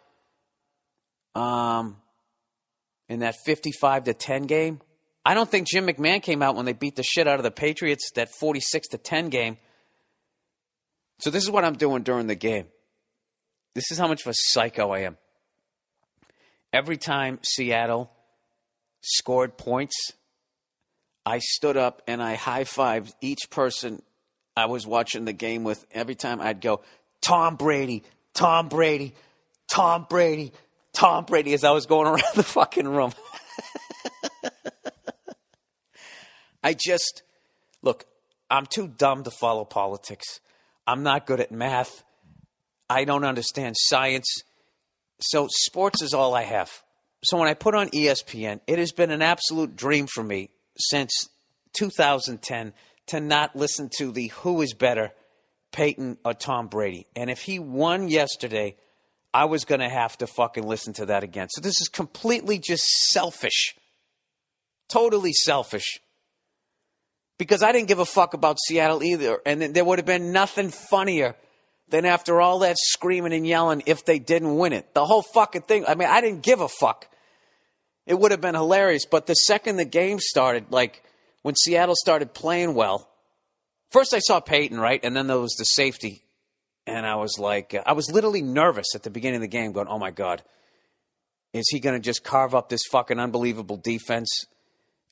in that 55-10 game? I don't think Jim McMahon came out when they beat the shit out of the Patriots, that 46-10 game. So this is what I'm doing during the game. This is how much of a psycho I am. Every time Seattle scored points, I stood up and I high-fived each person I was watching the game with. Every time I'd go, Tom Brady, Tom Brady, Tom Brady, Tom Brady, as I was going around the fucking room. Look, I'm too dumb to follow politics. I'm not good at math. I don't understand science. So sports is all I have. So when I put on ESPN, it has been an absolute dream for me since 2010 to not listen to the who is better, Peyton or Tom Brady. And if he won yesterday, I was going to have to fucking listen to that again. So this is completely just selfish. Totally selfish. Because I didn't give a fuck about Seattle either. And there would have been nothing funnier than after all that screaming and yelling if they didn't win it. The whole fucking thing. I mean, I didn't give a fuck. It would have been hilarious. But the second the game started, like when Seattle started playing well, first I saw Peyton, right? And then there was the safety. And I was like, I was literally nervous at the beginning of the game going, oh my God, is he going to just carve up this fucking unbelievable defense?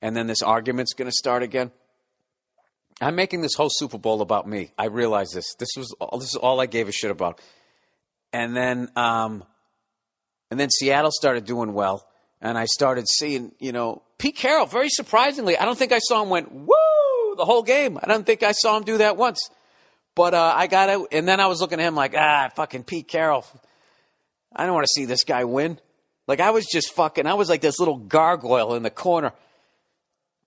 And then this argument's going to start again? I'm making this whole Super Bowl about me. I realize this. This is all I gave a shit about. And then Seattle started doing well, and I started seeing, Pete Carroll. Very surprisingly, I don't think I saw him went woo the whole game. I don't think I saw him do that once. But I got it, and then I was looking at him like, fucking Pete Carroll. I don't want to see this guy win. Like I was like this little gargoyle in the corner.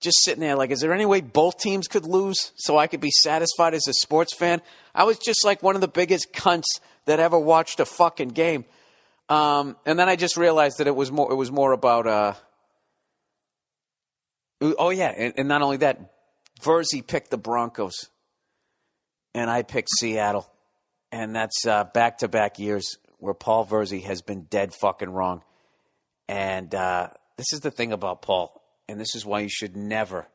Just sitting there like, is there any way both teams could lose so I could be satisfied as a sports fan? I was just like one of the biggest cunts that ever watched a fucking game. And then I just realized that it was more about, and not only that, Verzi picked the Broncos and I picked Seattle. And that's back-to-back years where Paul Verzi has been dead fucking wrong. And this is the thing about Paul. And this is why you should never,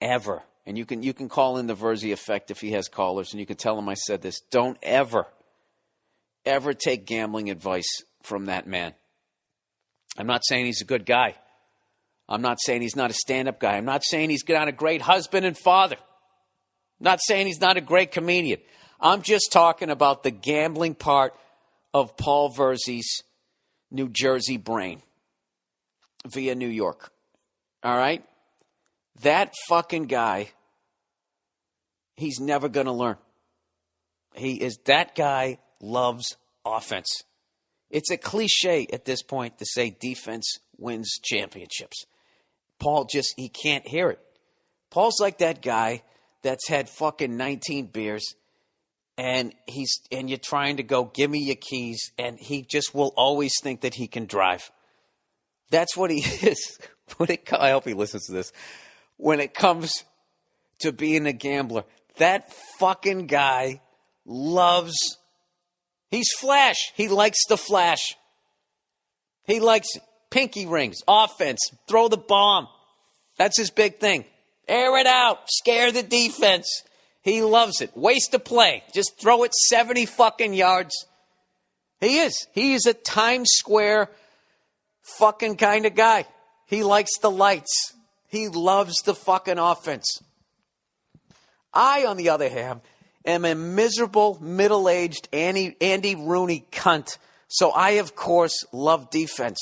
ever, and you can call in the Verzi effect if he has callers, and you can tell him I said this. Don't ever take gambling advice from that man. I'm not saying he's a good guy. I'm not saying he's not a stand-up guy. I'm not saying he's not a great husband and father. I'm not saying he's not a great comedian. I'm just talking about the gambling part of Paul Verzi's New Jersey brain via New York. All right? That fucking guy, he's never going to learn. That guy loves offense. It's a cliche at this point to say defense wins championships. Paul he can't hear it. Paul's like that guy that's had fucking 19 beers and you're trying to go, give me your keys, and he just will always think that he can drive. That's what he is. I hope he listens to this. When it comes to being a gambler, that fucking guy he's flash. He likes the flash. He likes pinky rings, offense, throw the bomb. That's his big thing. Air it out, scare the defense. He loves it. Waste a play. Just throw it 70 fucking yards. He is. He is a Times Square fucking kind of guy. He likes the lights. He loves the fucking offense. I, on the other hand, am a miserable, middle-aged Andy Rooney cunt. So I, of course, love defense.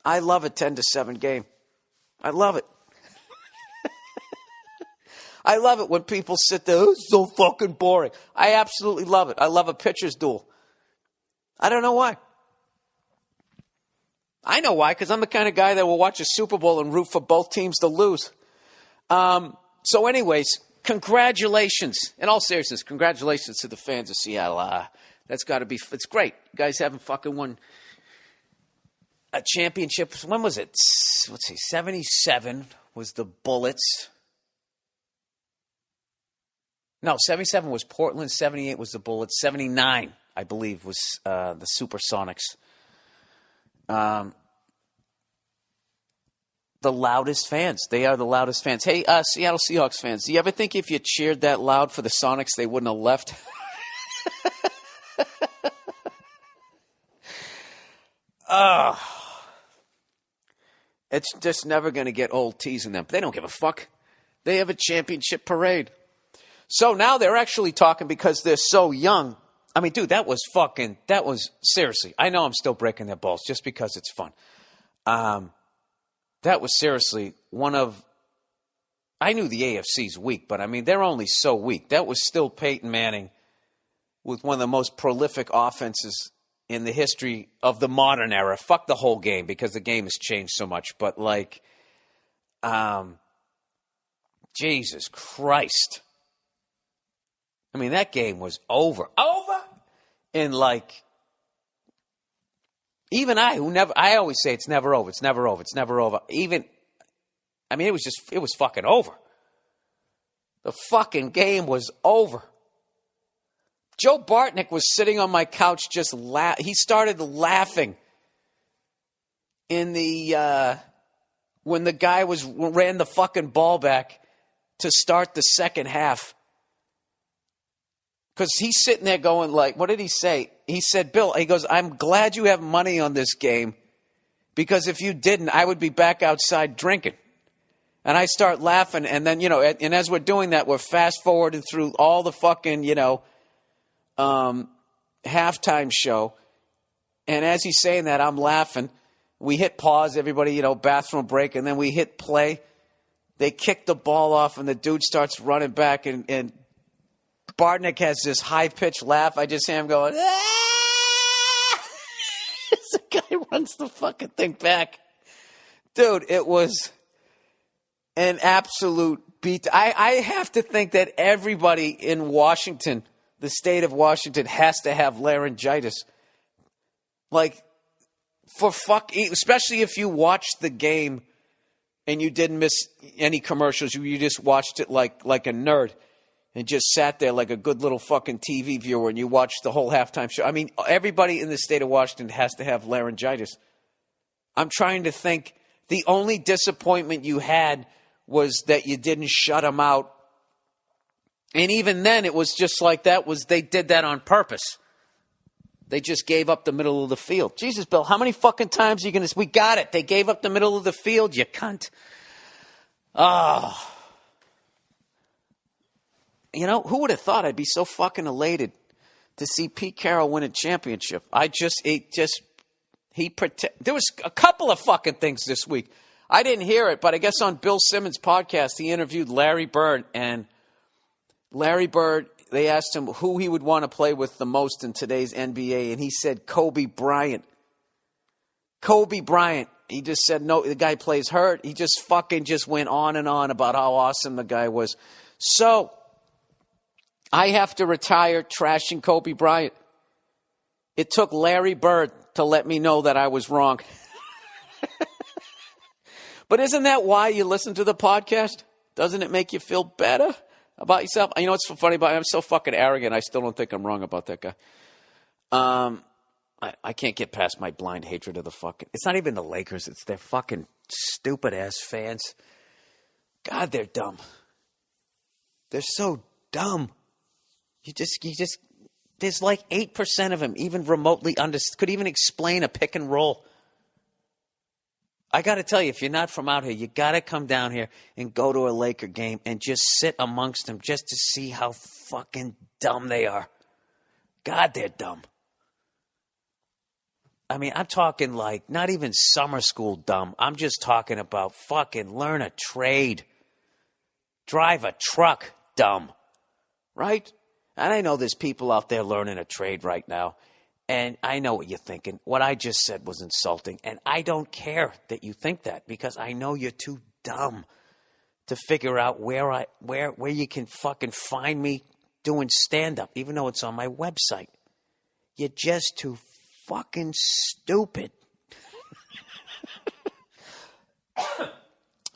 I love a 10-7 game. I love it. I love it when people sit there, it's so fucking boring. I absolutely love it. I love a pitcher's duel. I don't know why. I know why, because I'm the kind of guy that will watch a Super Bowl and root for both teams to lose. So anyways, congratulations. In all seriousness, congratulations to the fans of Seattle. That's got to be, it's great. You guys haven't fucking won a championship. When was it? Let's see, 77 was the Bullets. No, 77 was Portland. 78 was the Bullets. 79, I believe, was the Supersonics. The loudest fans. They are the loudest fans. Hey, Seattle Seahawks fans, do you ever think if you cheered that loud for the Sonics, they wouldn't have left? It's just never going to get old teasing them. They don't give a fuck. They have a championship parade. So now they're actually talking because they're so young. I mean, dude, that was seriously. I know I'm still breaking their balls just because it's fun. That was seriously I knew the AFC's weak, but I mean, they're only so weak. That was still Peyton Manning with one of the most prolific offenses in the history of the modern era. Fuck the whole game because the game has changed so much. But Jesus Christ. I mean, that game was over. And even I always say it's never over. It's never over. It's never over. It was fucking over. The fucking game was over. Joe Bartnick was sitting on my couch just he started laughing in when the guy ran the fucking ball back to start the second half. Because he's sitting there going what did he say? He said, Bill, he goes, I'm glad you have money on this game because if you didn't, I would be back outside drinking. And I start laughing. And then, and as we're doing that, we're fast forwarding through all the fucking, halftime show. And as he's saying that, I'm laughing. We hit pause, everybody, bathroom break. And then we hit play. They kick the ball off and the dude starts running back and Bartnick has this high-pitched laugh. I just hear him going, ah! The guy runs the fucking thing back. Dude, it was an absolute beat. I have to think that everybody in Washington, the state of Washington, has to have laryngitis. Especially if you watched the game and you didn't miss any commercials. You just watched it like a nerd. And just sat there like a good little fucking TV viewer and you watched the whole halftime show. I mean, everybody in the state of Washington has to have laryngitis. I'm trying to think. The only disappointment you had was that you didn't shut them out. And even then, it was just they did that on purpose. They just gave up the middle of the field. Jesus, Bill, how many fucking times are you going to... We got it. They gave up the middle of the field, you cunt. Oh... who would have thought I'd be so fucking elated to see Pete Carroll win a championship? There was a couple of fucking things this week. I didn't hear it, but I guess on Bill Simmons' podcast, he interviewed Larry Bird. And Larry Bird, they asked him who he would want to play with the most in today's NBA. And he said Kobe Bryant. Kobe Bryant. He just said, no, the guy plays hurt. He just fucking just went on and on about how awesome the guy was. So I have to retire trashing Kobe Bryant. It took Larry Bird to let me know that I was wrong. But isn't that why you listen to the podcast? Doesn't it make you feel better about yourself? You know what's so funny about it? I'm so fucking arrogant. I still don't think I'm wrong about that guy. I can't get past my blind hatred of the fucking... It's not even the Lakers. It's their fucking stupid-ass fans. God, they're dumb. They're so dumb. You just... There's like 8% of them even remotely could even explain a pick and roll. I got to tell you, if you're not from out here, you got to come down here and go to a Laker game and just sit amongst them just to see how fucking dumb they are. God, they're dumb. I mean, I'm talking like not even summer school dumb. I'm just talking about fucking learn a trade. Drive a truck dumb. Right? And I know there's people out there learning a trade right now. And I know what you're thinking. What I just said was insulting. And I don't care that you think that because I know you're too dumb to figure out where you can fucking find me doing stand-up, even though it's on my website. You're just too fucking stupid.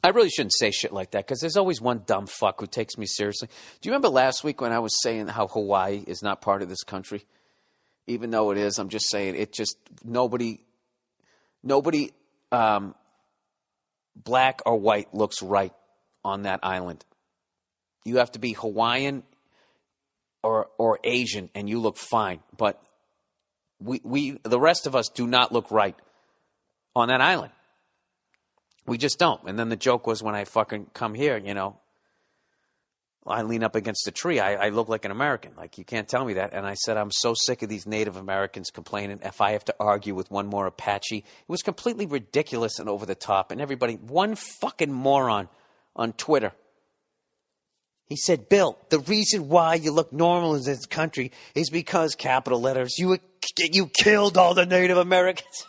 I really shouldn't say shit like that because there's always one dumb fuck who takes me seriously. Do you remember last week when I was saying how Hawaii is not part of this country? Even though it is, I'm just saying it just nobody black or white looks right on that island. You have to be Hawaiian or Asian and you look fine. But we the rest of us do not look right on that island. We just don't. And then the joke was when I fucking come here, you know, I lean up against a tree. I look like an American. Like, you can't tell me that. And I said, I'm so sick of these Native Americans complaining if I have to argue with one more Apache. It was completely ridiculous and over the top. And everybody, one fucking moron on Twitter. He said, Bill, the reason why you look normal in this country is because, capital letters, you killed all the Native Americans.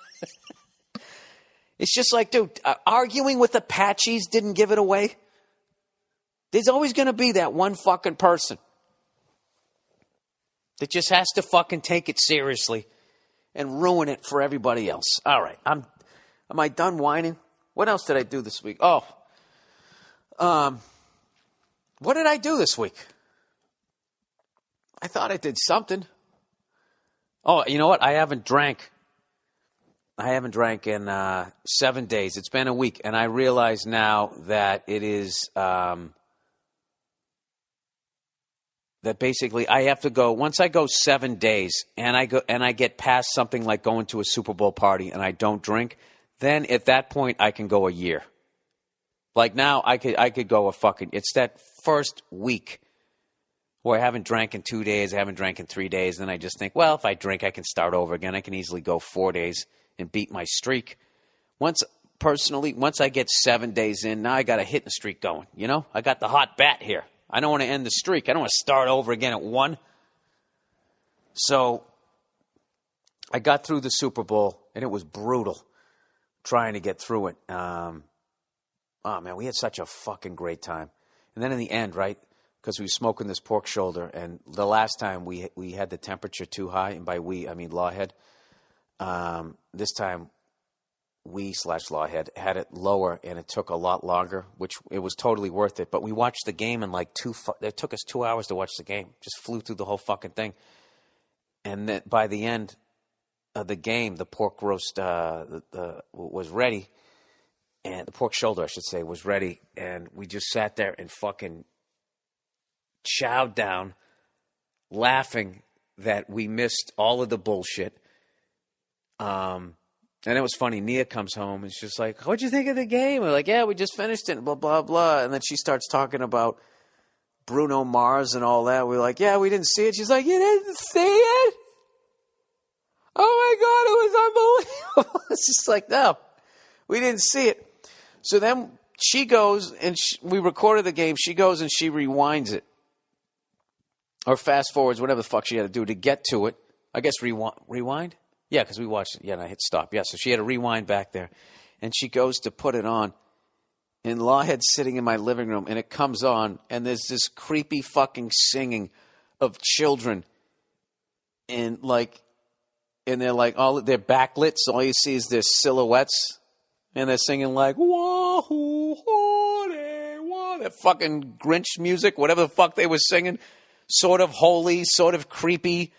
It's just like, dude, arguing with Apaches didn't give it away. There's always going to be that one fucking person that just has to fucking take it seriously and ruin it for everybody else. All right, am I done whining? What else did I do this week? What did I do this week? I thought I did something. Oh, you know what? I haven't drank in 7 days. It's been a week, and I realize now that it is that basically I have to go once I go 7 days, and I get past something like going to a Super Bowl party, and I don't drink. Then at that point, I can go a year. Like now, I could go a fucking. It's that first week where I haven't drank in 2 days, I haven't drank in 3 days, and I just think, well, if I drink, I can start over again. I can easily go 4 days and beat my streak. Once I get 7 days in, now I got a hitting streak going. You know, I got the hot bat here. I don't want to end the streak. I don't want to start over again at 1. So I got through the Super Bowl, and it was brutal trying to get through it. Oh, man, we had such a fucking great time. And then in the end, right, because we were smoking this pork shoulder, and the last time we had the temperature too high, and by we, I mean Lawhead. This time, we/Lawhead had it lower, and it took a lot longer, which it was totally worth it. But we watched the game in like it took us 2 hours to watch the game. Just flew through the whole fucking thing. And then by the end of the game, the pork roast was ready, and the pork shoulder, I should say, was ready. And we just sat there and fucking chowed down, laughing that we missed all of the bullshit. And it was funny. Nia comes home and she's like, what'd you think of the game? We're like, yeah, we just finished it, blah, blah, blah. And then she starts talking about Bruno Mars and all that. We're like, yeah, we didn't see it. She's like, you didn't see it? Oh, my God, it was unbelievable. It's just like, no, we didn't see it. So then she goes, and we recorded the game. She goes and she rewinds it. Or fast forwards, whatever the fuck she had to do to get to it. I guess rewind? Yeah, because we watched it. Yeah, and I hit stop. Yeah, so she had to rewind back there. And she goes to put it on. And Lawhead's sitting in my living room, and it comes on, and there's this creepy fucking singing of children. And they're like, they're backlit, so all you see is their silhouettes. And they're singing like, wahoo, hore, that fucking Grinch music, whatever the fuck they were singing. Sort of holy, sort of creepy.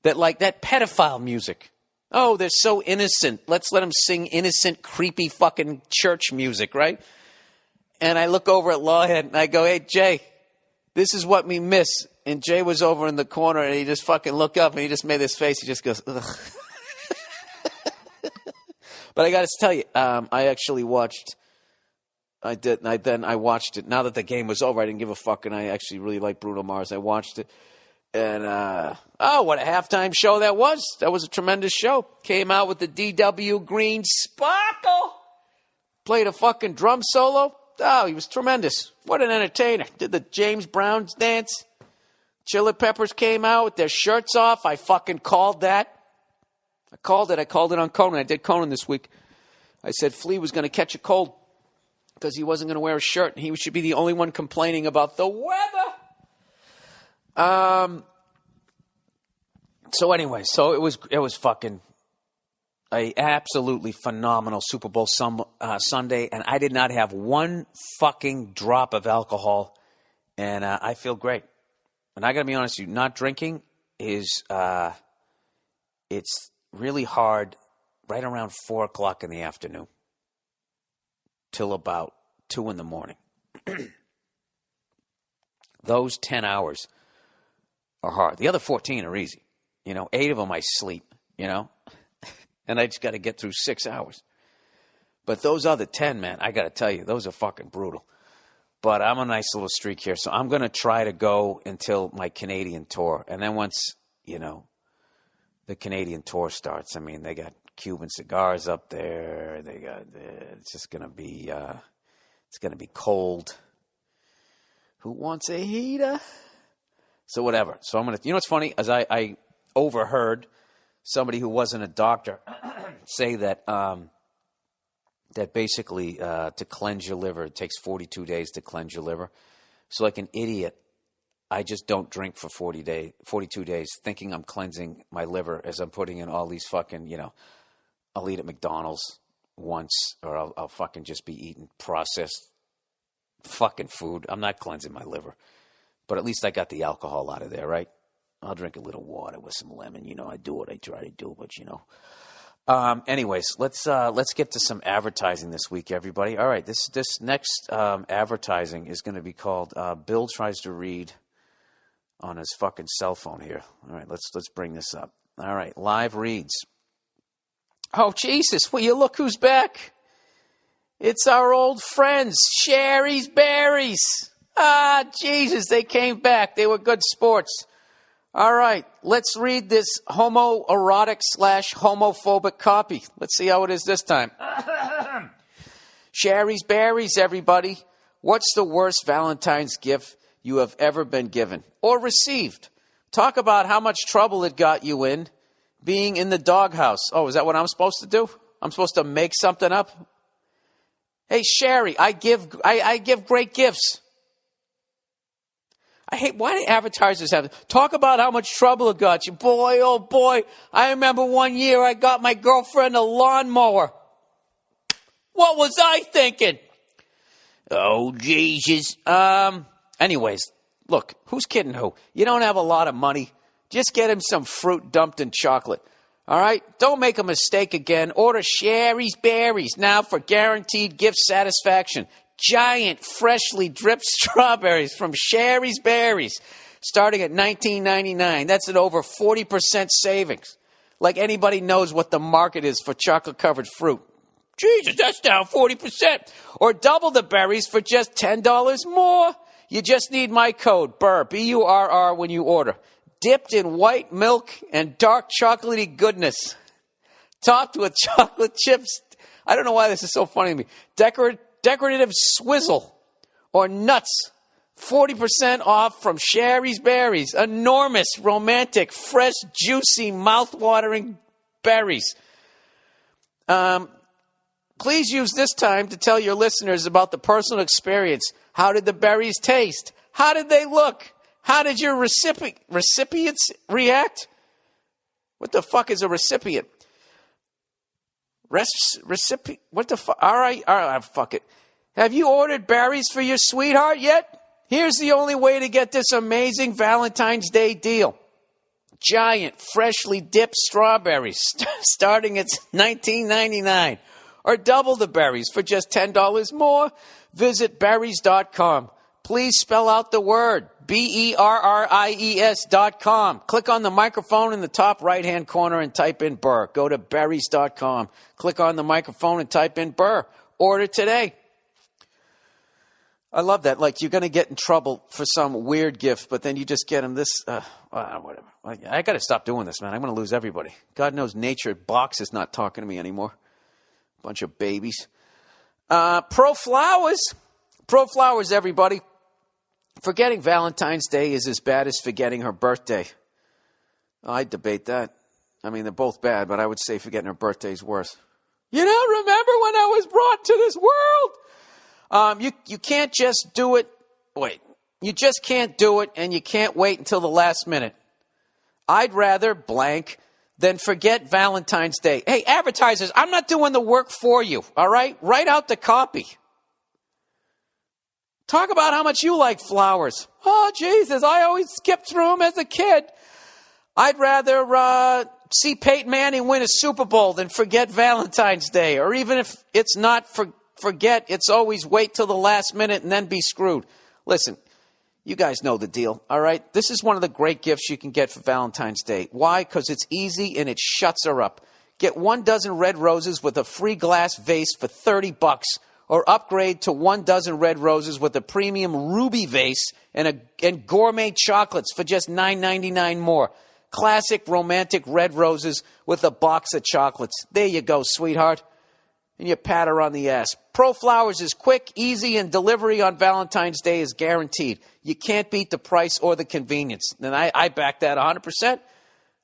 That pedophile music. Oh, they're so innocent. Let's let them sing innocent, creepy fucking church music, right? And I look over at Lawhead and I go, hey, Jay, this is what we miss. And Jay was over in the corner and he just fucking looked up and he just made this face. He just goes, ugh. But I got to tell you, I actually watched, I watched it. Now that the game was over, I didn't give a fuck, and I actually really like Bruno Mars. I watched it. And, what a halftime show that was. That was a tremendous show. Came out with the DW Green Sparkle. Played a fucking drum solo. Oh, he was tremendous. What an entertainer. Did the James Brown's dance. Chili Peppers came out with their shirts off. I fucking called that. I called it on Conan. I did Conan this week. I said Flea was going to catch a cold because he wasn't going to wear a shirt, and he should be the only one complaining about the weather. So anyway, it was fucking a absolutely phenomenal Super Bowl Sunday, and I did not have one fucking drop of alcohol, and I feel great. And I got to be honest with you, not drinking is it's really hard right around 4 o'clock in the afternoon till about 2 in the morning. Those 10 hours are hard. The other 14 are easy. 8 of them I sleep, and I just got to get through 6 hours. But those other 10, man, I got to tell you, those are fucking brutal. But I'm a nice little streak here, so I'm going to try to go until my Canadian tour. And then once, the Canadian tour starts, I mean, they got Cuban cigars up there. They got, it's just going to be, it's going to be cold. Who wants a heater? So whatever. So I'm going to, what's funny, as I overheard somebody who wasn't a doctor say that that basically to cleanse your liver, it takes 42 days to cleanse your liver. So like an idiot, I just don't drink for 42 days, thinking I'm cleansing my liver as I'm putting in all these fucking, I'll eat at McDonald's once, or I'll fucking just be eating processed fucking food. I'm not cleansing my liver. But at least I got the alcohol out of there, right? I'll drink a little water with some lemon. I do what I try to do, but Anyways, let's get to some advertising this week, everybody. All right, this next advertising is going to be called Bill Tries to Read on his fucking cell phone here. All right, let's bring this up. All right, live reads. Oh, Jesus, will you look who's back? It's our old friends, Sherry's Berries. Ah, Jesus, they came back. They were good sports. All right, let's read this homoerotic / homophobic copy. Let's see how it is this time. Sherry's Berries, everybody. What's the worst Valentine's gift you have ever been given or received? Talk about how much trouble it got you in being in the doghouse. Oh, is that what I'm supposed to do? I'm supposed to make something up? Hey, Sherry, I give great gifts. I hate, why do advertisers have, talk about how much trouble it got you. Boy, oh boy, I remember one year I got my girlfriend a lawnmower. What was I thinking? Oh, Jesus. Anyways, look, who's kidding who? You don't have a lot of money. Just get him some fruit dumped in chocolate. All right? Don't make a mistake again. Order Sherry's Berries now for guaranteed gift satisfaction. Giant, freshly dripped strawberries from Sherry's Berries, starting at $19.99. That's an over 40% savings. Like anybody knows what the market is for chocolate-covered fruit. Jesus, that's down 40%. Or double the berries for just $10 more. You just need my code, Burr, B-U-R-R, when you order. Dipped in white milk and dark chocolatey goodness. Topped with chocolate chips. I don't know why this is so funny to me. decorative swizzle or nuts. 40% off from Sherry's Berries. Enormous, romantic, fresh, juicy, mouth-watering berries. Please use this time to tell your listeners about the personal experience. How did the berries taste? How did they look? How did your recipients react? What the fuck is a recipient? Recipient? What the fuck? All right, fuck it. Have you ordered berries for your sweetheart yet? Here's the only way to get this amazing Valentine's Day deal. Giant, freshly dipped strawberries starting at $19.99. Or double the berries for just $10 more. Visit berries.com. Please spell out the word. BERRIES.com. Click on the microphone in the top right-hand corner and type in Burr. Go to berries.com. Click on the microphone and type in Burr. Order today. I love that. Like, you're going to get in trouble for some weird gift, but then you just get them this, whatever. I got to stop doing this, man. I'm going to lose everybody. God knows nature box is not talking to me anymore. Bunch of babies. Pro Flowers. Pro Flowers, everybody. Forgetting Valentine's Day is as bad as forgetting her birthday. I debate that. I mean, they're both bad, but I would say forgetting her birthday is worse. You don't remember when I was brought to this world? You can't just do it. Wait, you just can't do it, and you can't wait until the last minute. I'd rather blank than forget Valentine's Day. Hey, advertisers, I'm not doing the work for you, all right? Write out the copy. Talk about how much you like flowers. Oh, Jesus, I always skipped through them as a kid. I'd rather see Peyton Manning win a Super Bowl than forget Valentine's Day. Or even if it's not forget, it's always wait till the last minute and then be screwed. Listen, you guys know the deal, all right? This is one of the great gifts you can get for Valentine's Day. Why? Because it's easy and it shuts her up. Get 12 red roses with a free glass vase for $30, or upgrade to 12 red roses with a premium ruby vase and gourmet chocolates for just $9.99 more. Classic romantic red roses with a box of chocolates. There you go, sweetheart. And you pat her on the ass. Pro Flowers is quick, easy, and delivery on Valentine's Day is guaranteed. You can't beat the price or the convenience. And I back that 100%.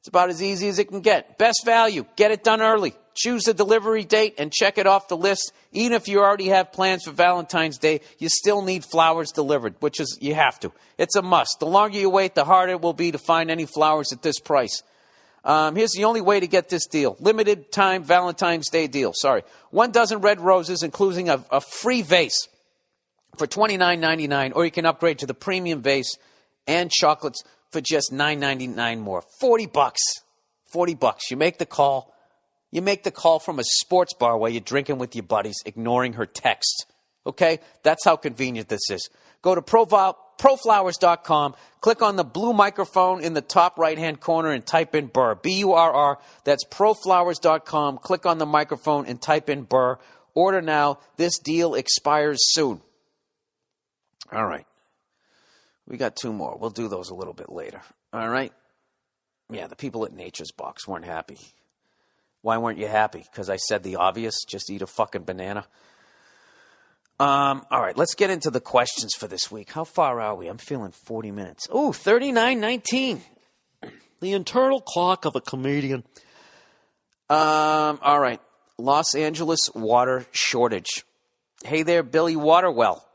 It's about as easy as it can get. Best value. Get it done early. Choose the delivery date and check it off the list. Even if you already have plans for Valentine's Day, you still need flowers delivered, which is, you have to. It's a must. The longer you wait, the harder it will be to find any flowers at this price. Here's the only way to get this deal. Limited time Valentine's Day deal. 12 red roses, including a free vase for $29.99, or you can upgrade to the premium vase and chocolates for just $9.99 more. $40. $40. You make the call. You make the call from a sports bar while you're drinking with your buddies, ignoring her text. Okay? That's how convenient this is. Go to proflowers.com, click on the blue microphone in the top right-hand corner and type in Burr, B-U-R-R. That's proflowers.com. Click on the microphone and type in Burr. Order now. This deal expires soon. All right. We got 2 more. We'll do those a little bit later. All right? Yeah, the people at Nature's Box weren't happy. Why weren't you happy? Because I said the obvious, just eat a fucking banana. All right, let's get into the questions for this week. How far are we? I'm feeling 40 minutes. Ooh, 39:19. The internal clock of a comedian. All right. Los Angeles water shortage. Hey there, Billy Waterwell.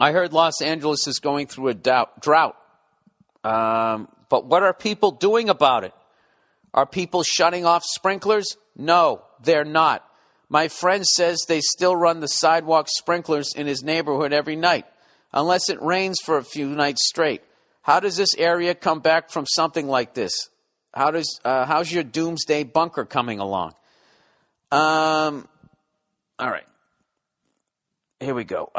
I heard Los Angeles is going through a drought. But what are people doing about it? Are people shutting off sprinklers? No, they're not. My friend says they still run the sidewalk sprinklers in his neighborhood every night, unless it rains for a few nights straight. How does this area come back from something like this? How's your doomsday bunker coming along? All right. Here we go.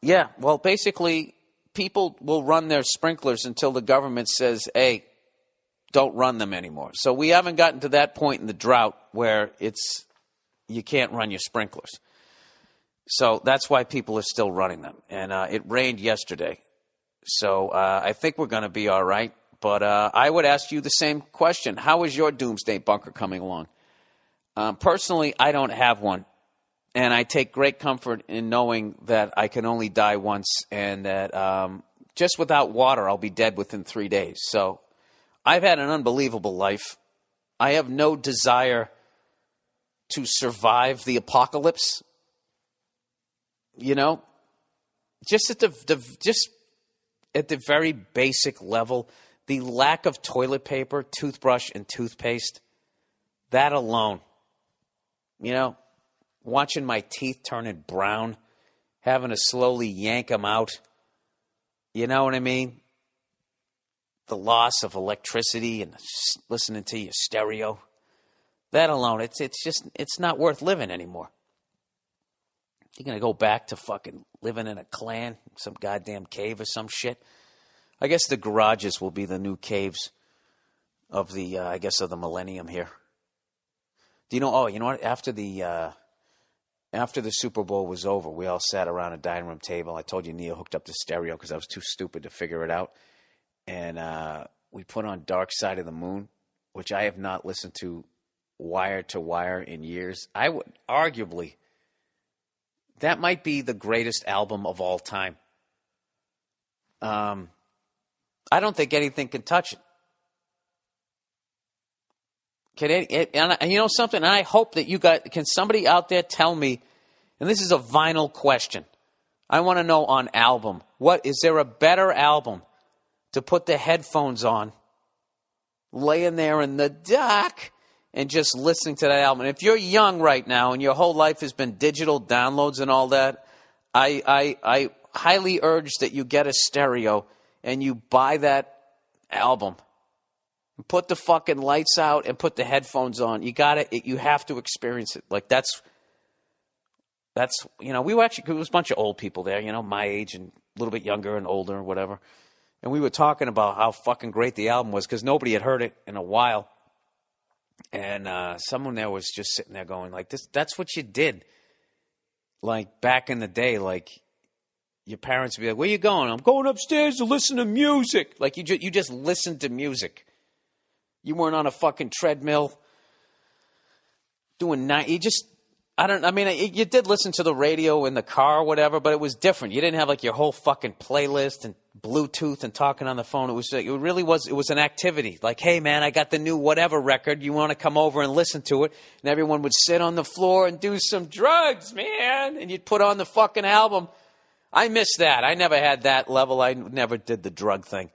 Yeah, well, basically, people will run their sprinklers until the government says, hey, don't run them anymore. So we haven't gotten to that point in the drought where you can't run your sprinklers. So that's why people are still running them. And it rained yesterday. So I think we're going to be all right. But I would ask you the same question. How is your doomsday bunker coming along? Personally, I don't have one. And I take great comfort in knowing that I can only die once, and that just without water, I'll be dead within 3 days. So I've had an unbelievable life. I have no desire to survive the apocalypse. You know, just at the very basic level, the lack of toilet paper, toothbrush, and toothpaste, that alone, you know, watching my teeth turning brown, having to slowly yank them out, you know what I mean? The loss of electricity and listening to your stereo, that alone, it's not worth living anymore. You're going to go back to fucking living in a clan, some goddamn cave or some shit. I guess the garages will be the new caves of the, of the millennium here. Do you know, you know what? After the Super Bowl was over, we all sat around a dining room table. I told you Neil hooked up the stereo because I was too stupid to figure it out. And we put on Dark Side of the Moon, which I have not listened to wire to wire in years. I would arguably... that might be the greatest album of all time. I don't think anything can touch it. And you know something? And I hope that you guys, can somebody out there tell me, and this is a vinyl question. I want to know on album. Is there a better album to put the headphones on, laying there in the dark, and just listening to that album? And if you're young right now and your whole life has been digital downloads and all that, I highly urge that you get a stereo and you buy that album. Put the fucking lights out and put the headphones on. You have to experience it. Like that's, you know, we were actually, it was a bunch of old people there, you know, my age and a little bit younger and older or whatever. And we were talking about how fucking great the album was because nobody had heard it in a while. And someone there was just sitting there going like, that's what you did. Like back in the day, like your parents would be like, where you going? I'm going upstairs to listen to music. Like you just listened to music. You weren't on a fucking treadmill doing you did listen to the radio in the car or whatever, but it was different. You didn't have like your whole fucking playlist and Bluetooth and talking on the phone. It was an activity. Like, hey man, I got the new whatever record. You want to come over and listen to it? And everyone would sit on the floor and do some drugs, man. And you'd put on the fucking album. I miss that. I never had that level. I never did the drug thing.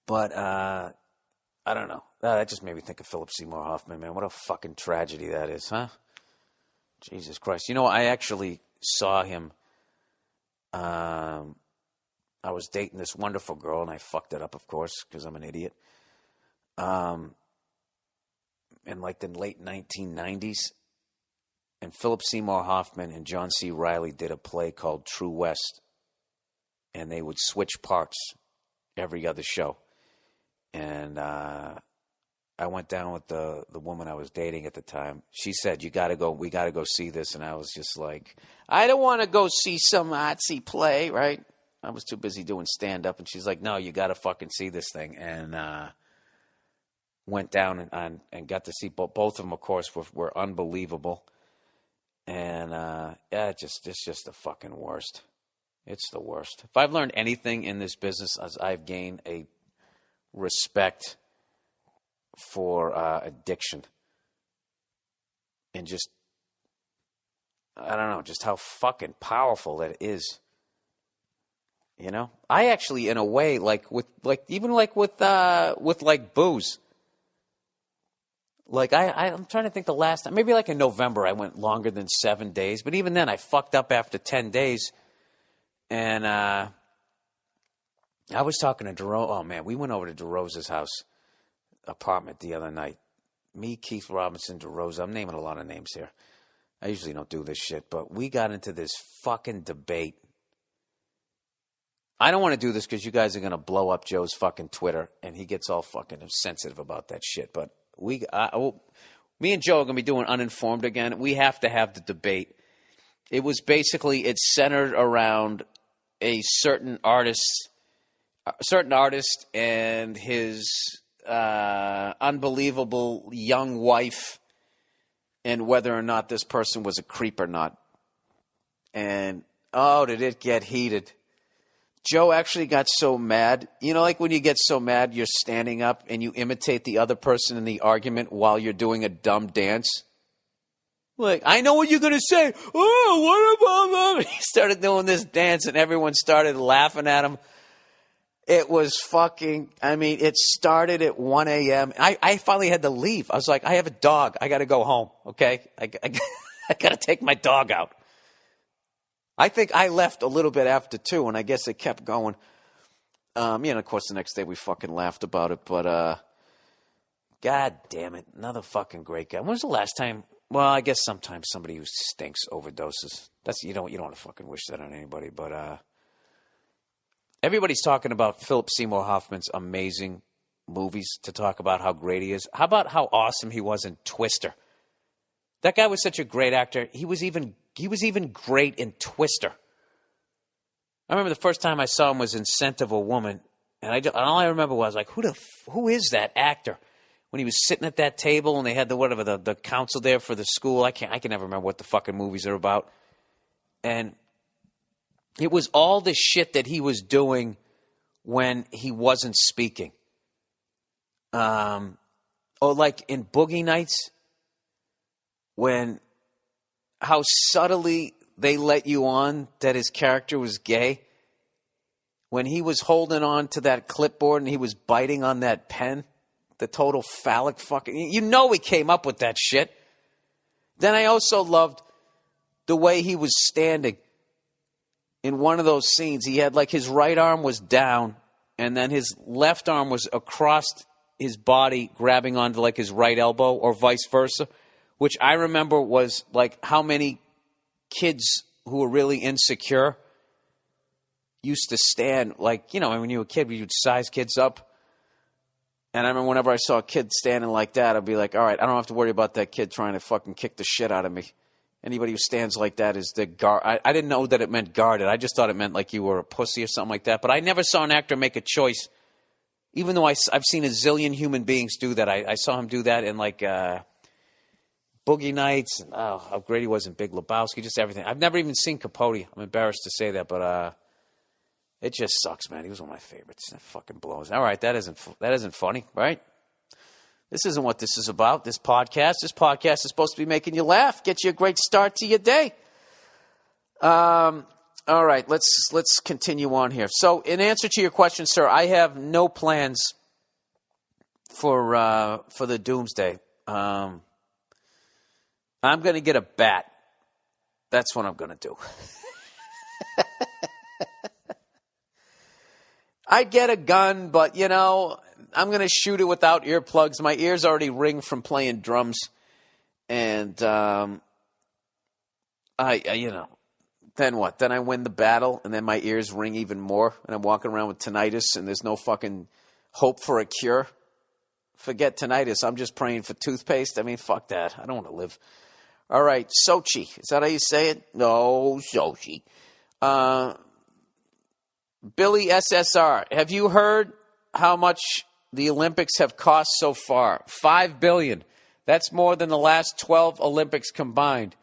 But I don't know. That just made me think of Philip Seymour Hoffman, man. What a fucking tragedy that is, huh? Jesus Christ. You know, I actually saw him. I was dating this wonderful girl, and I fucked it up, of course, because I'm an idiot. In like the late 1990s. And Philip Seymour Hoffman and John C. Reilly did a play called True West. And they would switch parts every other show. And I went down with the woman I was dating at the time. She said, we got to go see this. And I was just like, I don't want to go see some artsy play, right? I was too busy doing stand-up. And she's like, no, you got to fucking see this thing. And went down and got to see both of them, of course, were unbelievable. And it's just the fucking worst. It's the worst. If I've learned anything in this business, as I've gained a respect for addiction and just, I don't know, just how fucking powerful that is. You know, I actually, in a way, with booze. Like I'm trying to think the last time, maybe like in November, I went longer than 7 days, but even then I fucked up after 10 days. And I was talking to DeRose. Oh man, we went over to DeRose's apartment the other night. Me, Keith Robinson, DeRose. I'm naming a lot of names here. I usually don't do this shit, but we got into this fucking debate. I don't want to do this because you guys are going to blow up Joe's fucking Twitter, and he gets all fucking sensitive about that shit. But me and Joe are going to be doing Uninformed again. We have to have the debate. It was basically, it's centered around a certain artist and his unbelievable young wife and whether or not this person was a creep or not. And, oh, did it get heated. Joe actually got so mad. You know, like when you get so mad, you're standing up and you imitate the other person in the argument while you're doing a dumb dance. Like, I know what you're going to say. Oh, what about that? He started doing this dance and everyone started laughing at him. It was fucking, I mean, it started at 1 a.m. I finally had to leave. I was like, I have a dog. I got to go home, okay? I got to take my dog out. I think I left a little bit after 2, and I guess it kept going. Of course, the next day we fucking laughed about it, but God damn it, another fucking great guy. When was the last time? Well, I guess sometimes somebody who stinks overdoses. You don't want to fucking wish that on anybody, but everybody's talking about Philip Seymour Hoffman's amazing movies to talk about how great he is. How about how awesome he was in Twister? That guy was such a great actor. He was even great in Twister. I remember the first time I saw him was in Scent of a Woman, and all I remember was like, who is that actor? When he was sitting at that table and they had the council there for the school. I can never remember what the fucking movies are about. And it was all the shit that he was doing when he wasn't speaking. Or like in Boogie Nights, how subtly they let you on that his character was gay. When he was holding on to that clipboard and he was biting on that pen, the total phallic fucking... he came up with that shit. Then I also loved the way he was standing in one of those scenes. He had like his right arm was down and then his left arm was across his body grabbing onto like his right elbow or vice versa, which I remember was like how many kids who were really insecure used to stand like, when you were a kid, you'd size kids up. And I remember whenever I saw a kid standing like that, I'd be like, all right, I don't have to worry about that kid trying to fucking kick the shit out of me. Anybody who stands like that is the guard. I didn't know that it meant guarded. I just thought it meant like you were a pussy or something like that. But I never saw an actor make a choice, even though I've seen a zillion human beings do that. I saw him do that in like Boogie Nights. And, how great he was in Big Lebowski, just everything. I've never even seen Capote. I'm embarrassed to say that, but it just sucks, man. He was one of my favorites. That fucking blows. All right, that isn't funny, right? This isn't what this is about, this podcast. This podcast is supposed to be making you laugh, get you a great start to your day. All right, let's continue on here. So in answer to your question, sir, I have no plans for the doomsday. I'm going to get a bat. That's what I'm going to do. I'd get a gun, but, I'm going to shoot it without earplugs. My ears already ring from playing drums. And, then what? Then I win the battle, and then my ears ring even more, and I'm walking around with tinnitus, and there's no fucking hope for a cure. Forget tinnitus. I'm just praying for toothpaste. I mean, fuck that. I don't want to live. All right, Sochi. Is that how you say it? No, Sochi. Billy SSR, have you heard how much the Olympics have cost so far? $5 billion. That's more than the last 12 Olympics combined.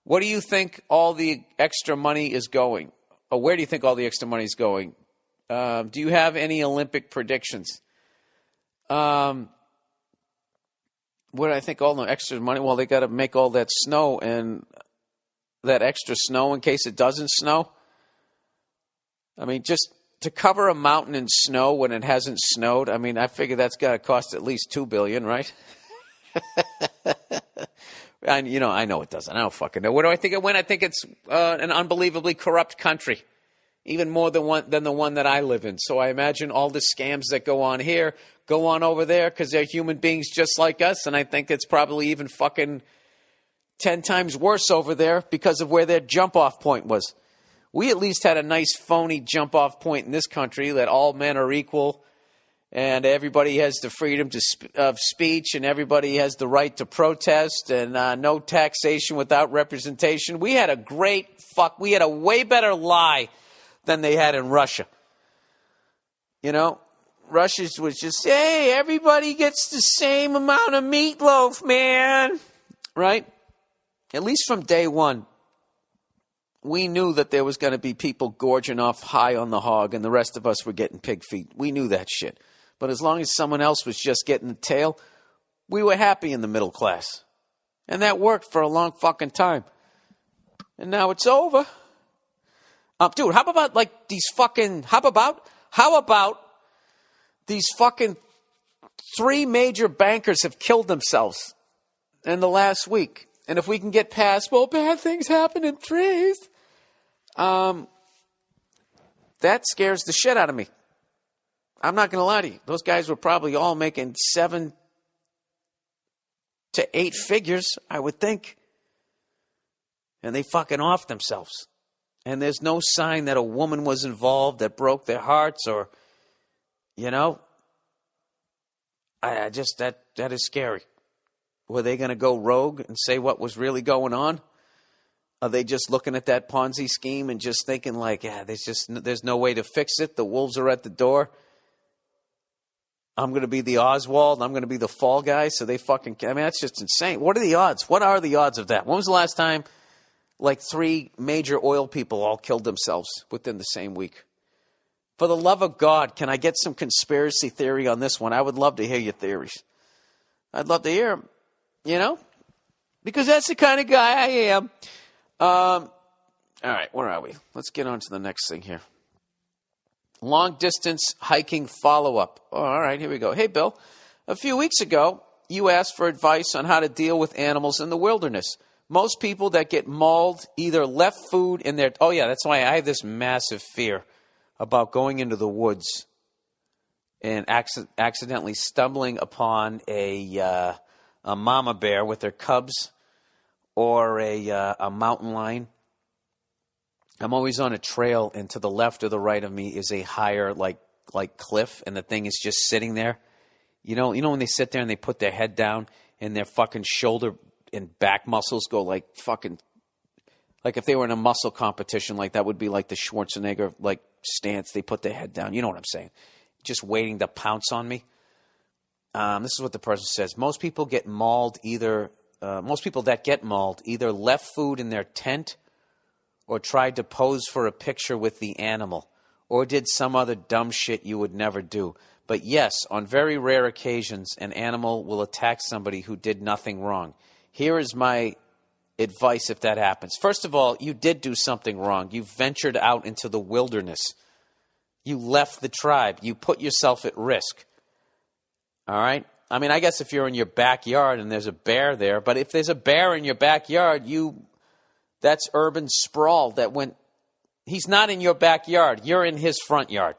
What do you think all the extra money is going? Or where do you think all the extra money is going? Do you have any Olympic predictions? Where do I think all the extra money? Well, they got to make all that snow and that extra snow in case it doesn't snow. I mean, just to cover a mountain in snow when it hasn't snowed, I mean, I figure that's got to cost at least $2 billion, right? I know it doesn't. I don't fucking know. What do I think it went? I think it's an unbelievably corrupt country, even more than the one that I live in. So I imagine all the scams that go on here go on over there because they're human beings just like us, and I think it's probably even fucking 10 times worse over there because of where their jump-off point was. We at least had a nice phony jump-off point in this country that all men are equal and everybody has the freedom of speech and everybody has the right to protest and no taxation without representation. We had we had a way better lie than they had in Russia. Russia was just, hey, everybody gets the same amount of meatloaf, man. Right? at least from day one, we knew that there was going to be people gorging off high on the hog and the rest of us were getting pig feet. We knew that shit. But as long as someone else was just getting the tail, we were happy in the middle class. And that worked for a long fucking time. And now it's over. Dude, how about like these fucking, how about these fucking 3 major bankers have killed themselves in the last week. And if we can get past, well, bad things happen in threes, that scares the shit out of me. I'm not going to lie to you. Those guys were probably all making 7 to 8 figures, I would think. And they fucking offed themselves. And there's no sign that a woman was involved that broke their hearts or, you know, I just, that is scary. Were they going to go rogue and say what was really going on? Are they just looking at that Ponzi scheme and just thinking like, yeah, there's no way to fix it. The wolves are at the door. I'm going to be the Oswald. I'm going to be the fall guy. So they fucking, I mean, that's just insane. What are the odds? What are the odds of that? When was the last time like 3 major oil people all killed themselves within the same week? For the love of God, can I get some conspiracy theory on this one? I would love to hear your theories. I'd love to hear them, you know, because that's the kind of guy I am. All right, where are we? Let's get on to the next thing here. Long distance hiking follow-up. Oh, all right, here we go. Hey, Bill, a few weeks ago, you asked for advice on how to deal with animals in the wilderness. Most people that get mauled either left food in their... Oh, yeah, that's why I have this massive fear about going into the woods and accidentally stumbling upon a mama bear with their cubs or a mountain lion. I'm always on a trail, and to the left or the right of me is a higher like cliff, and the thing is just sitting there. You know when they sit there and they put their head down and their fucking shoulder and back muscles go like fucking, like if they were in a muscle competition, like that would be like the Schwarzenegger like stance. They put their head down. You know what I'm saying? Just waiting to pounce on me. This is what the person says. Most people that get mauled either left food in their tent or tried to pose for a picture with the animal or did some other dumb shit you would never do. But yes, on very rare occasions, an animal will attack somebody who did nothing wrong. Here is my advice if that happens. First of all, you did do something wrong. You ventured out into the wilderness. You left the tribe. You put yourself at risk. All right? I mean, I guess if you're in your backyard and there's a bear there, but if there's a bear in your backyard, that's urban sprawl he's not in your backyard. You're in his front yard.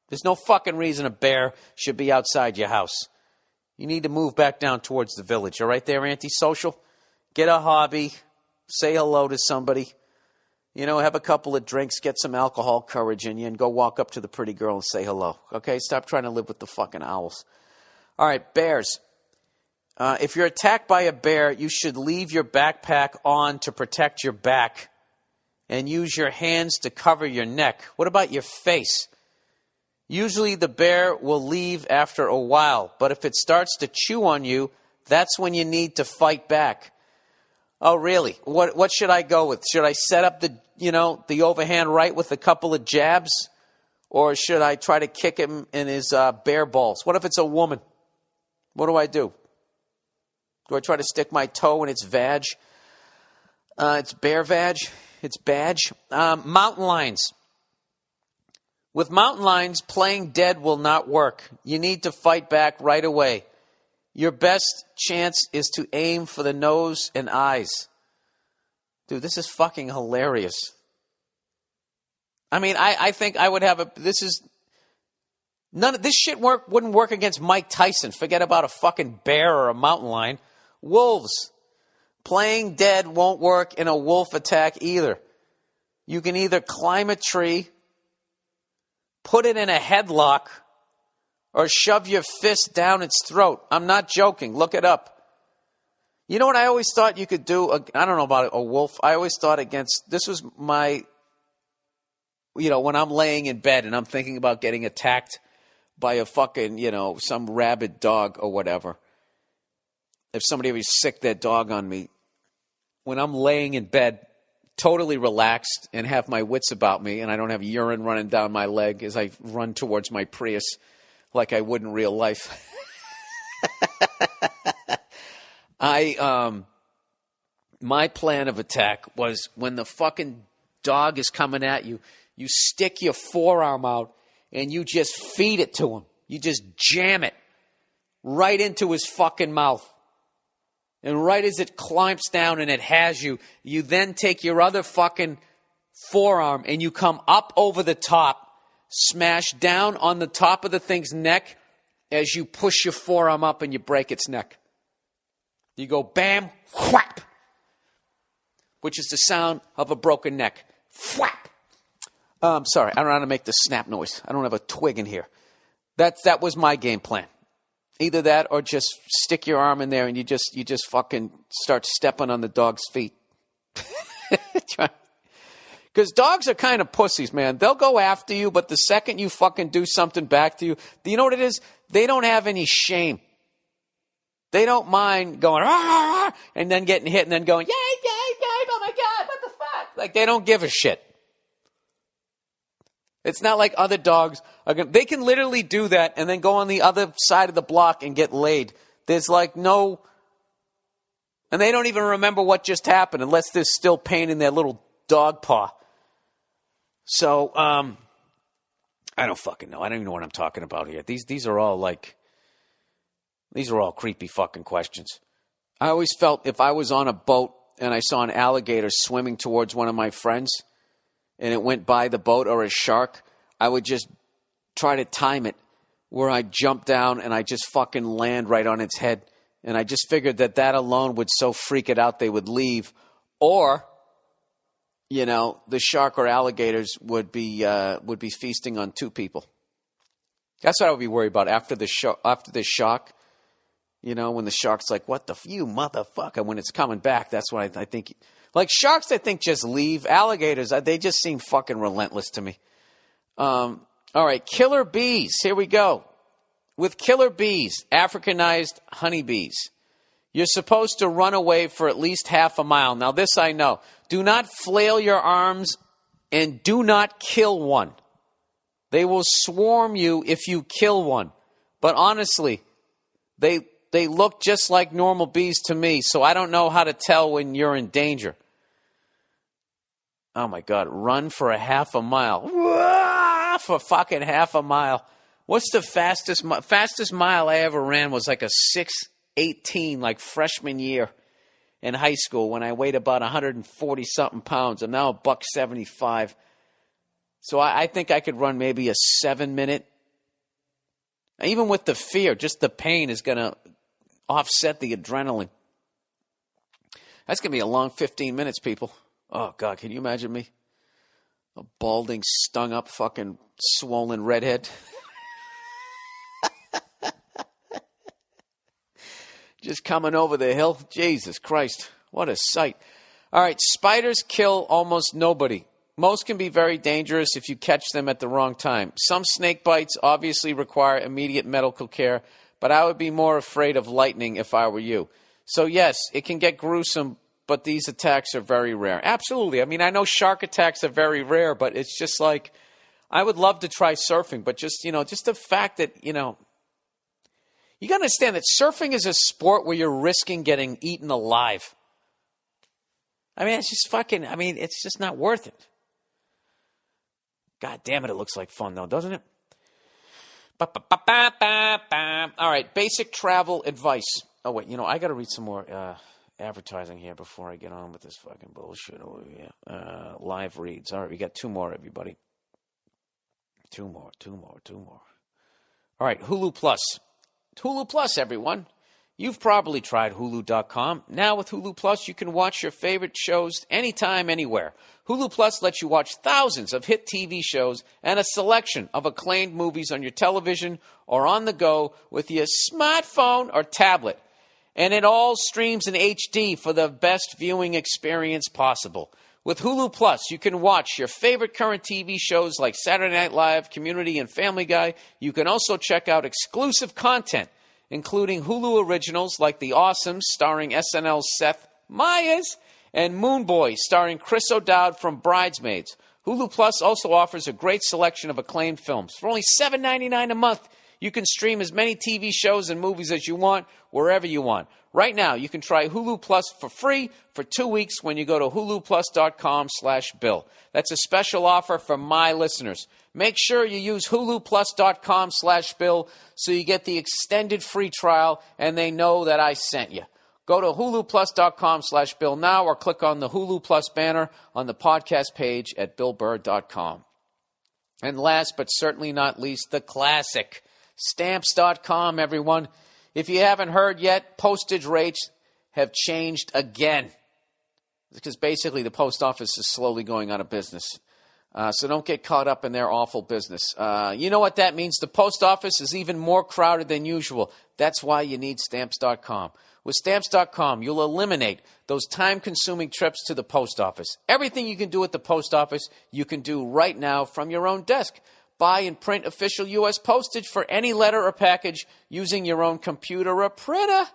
There's no fucking reason a bear should be outside your house. You need to move back down towards the village. All right there, antisocial? Get a hobby. Say hello to somebody. You know, have a couple of drinks, get some alcohol courage in you, and go walk up to the pretty girl and say hello. Okay? Stop trying to live with the fucking owls. All right, bears. If you're attacked by a bear, you should leave your backpack on to protect your back and use your hands to cover your neck. What about your face? Usually the bear will leave after a while, but if it starts to chew on you, that's when you need to fight back. Oh, really? What should I go with? Should I set up the overhand right with a couple of jabs? Or should I try to kick him in his bear balls? What if it's a woman? What do I do? Do I try to stick my toe in its vag? It's bear vag. It's badge. Mountain lions. With mountain lions, playing dead will not work. You need to fight back right away. Your best chance is to aim for the nose and eyes. Dude, this is fucking hilarious. I mean, I think I would have this shit wouldn't work against Mike Tyson. Forget about a fucking bear or a mountain lion. Wolves. Playing dead won't work in a wolf attack either. You can either climb a tree, put it in a headlock, or shove your fist down its throat. I'm not joking. Look it up. You know what I always thought you could do? I don't know about a wolf. I always thought this was my, when I'm laying in bed and I'm thinking about getting attacked by a fucking, some rabid dog or whatever. If somebody ever sicked their dog on me, when I'm laying in bed, totally relaxed and have my wits about me, and I don't have urine running down my leg as I run towards my Prius like I would in real life. My plan of attack was when the fucking dog is coming at you, you stick your forearm out and you just feed it to him. You just jam it right into his fucking mouth. And right as it clamps down and it has you, you then take your other fucking forearm and you come up over the top, smash down on the top of the thing's neck as you push your forearm up and you break its neck. You go bam, whap, which is the sound of a broken neck. Whap. Sorry, I don't know how to make the snap noise. I don't have a twig in here. That was my game plan. Either that or just stick your arm in there and you just fucking start stepping on the dog's feet. Because dogs are kind of pussies, man. They'll go after you, but the second you fucking do something back to you, you know what it is? They don't have any shame. They don't mind going, rah, rah, rah, and then getting hit and then going, yay, oh my God, what the fuck? Like, they don't give a shit. It's not like other dogs are going to, they can literally do that and then go on the other side of the block and get laid. There's like no, and they don't even remember what just happened unless there's still pain in their little dog paw. So, I don't fucking know. I don't even know what I'm talking about here. These are all creepy fucking questions. I always felt if I was on a boat and I saw an alligator swimming towards one of my friends and it went by the boat or a shark, I would just try to time it where I jump down and I just fucking land right on its head. And I just figured that alone would so freak it out they would leave. Or, you know, the shark or alligators would be feasting on two people. That's what I would be worried about after the shock. You know, when the shark's like, what you motherfucker, when it's coming back, that's what I think. Like sharks, I think just leave. Alligators, they just seem fucking relentless to me. All right, killer bees. Here we go. With killer bees, Africanized honeybees, you're supposed to run away for at least half a mile. Now, this I know. Do not flail your arms and do not kill one. They will swarm you if you kill one. But honestly, they look just like normal bees to me, so I don't know how to tell when you're in danger. Oh, my God. Run for a half a mile. For fucking half a mile. What's the fastest mile I ever ran was like a 6:18, like freshman year in high school when I weighed about 140-something pounds. I'm now $175. So I think I could run maybe a 7-minute. Even with the fear, just the pain is going to offset the adrenaline. That's going to be a long 15 minutes, people. Oh, God, can you imagine me? A balding, stung-up, fucking swollen redhead. Just coming over the hill. Jesus Christ, what a sight. All right, spiders kill almost nobody. Most can be very dangerous if you catch them at the wrong time. Some snake bites obviously require immediate medical care, but I would be more afraid of lightning if I were you. So yes, it can get gruesome, but these attacks are very rare. Absolutely. I mean, I know shark attacks are very rare, but it's just like, I would love to try surfing, but just the fact that, you got to understand that surfing is a sport where you're risking getting eaten alive. I mean, it's just not worth it. God damn it, it looks like fun, though, doesn't it? All right, basic travel advice. Oh, wait, I got to read some more advertising here before I get on with this fucking bullshit over here. Live reads. All right, we got two more, everybody. Two more. All right, Hulu Plus. Hulu Plus, everyone. You've probably tried Hulu.com. Now with Hulu Plus, you can watch your favorite shows anytime, anywhere. Hulu Plus lets you watch thousands of hit TV shows and a selection of acclaimed movies on your television or on the go with your smartphone or tablet. And it all streams in HD for the best viewing experience possible. With Hulu Plus, you can watch your favorite current TV shows like Saturday Night Live, Community, and Family Guy. You can also check out exclusive content, including Hulu originals like The Awesomes, starring SNL's Seth Meyers, And Moon Boy, starring Chris O'Dowd from Bridesmaids. Hulu Plus also offers a great selection of acclaimed films. For only $7.99 a month, you can stream as many TV shows and movies as you want, wherever you want. Right now, you can try Hulu Plus for free for 2 weeks when you go to huluplus.com/Bill. That's a special offer for my listeners. Make sure you use huluplus.com/Bill so you get the extended free trial and they know that I sent you. Go to huluplus.com/Bill now or click on the Hulu Plus banner on the podcast page at BillBurr.com. And last but certainly not least, the classic, Stamps.com, everyone. If you haven't heard yet, postage rates have changed again. Because basically the post office is slowly going out of business. So don't get caught up in their awful business. You know what that means? The post office is even more crowded than usual. That's why you need Stamps.com. With Stamps.com, you'll eliminate those time-consuming trips to the post office. Everything you can do at the post office, you can do right now from your own desk. Buy and print official U.S. postage for any letter or package using your own computer or printer.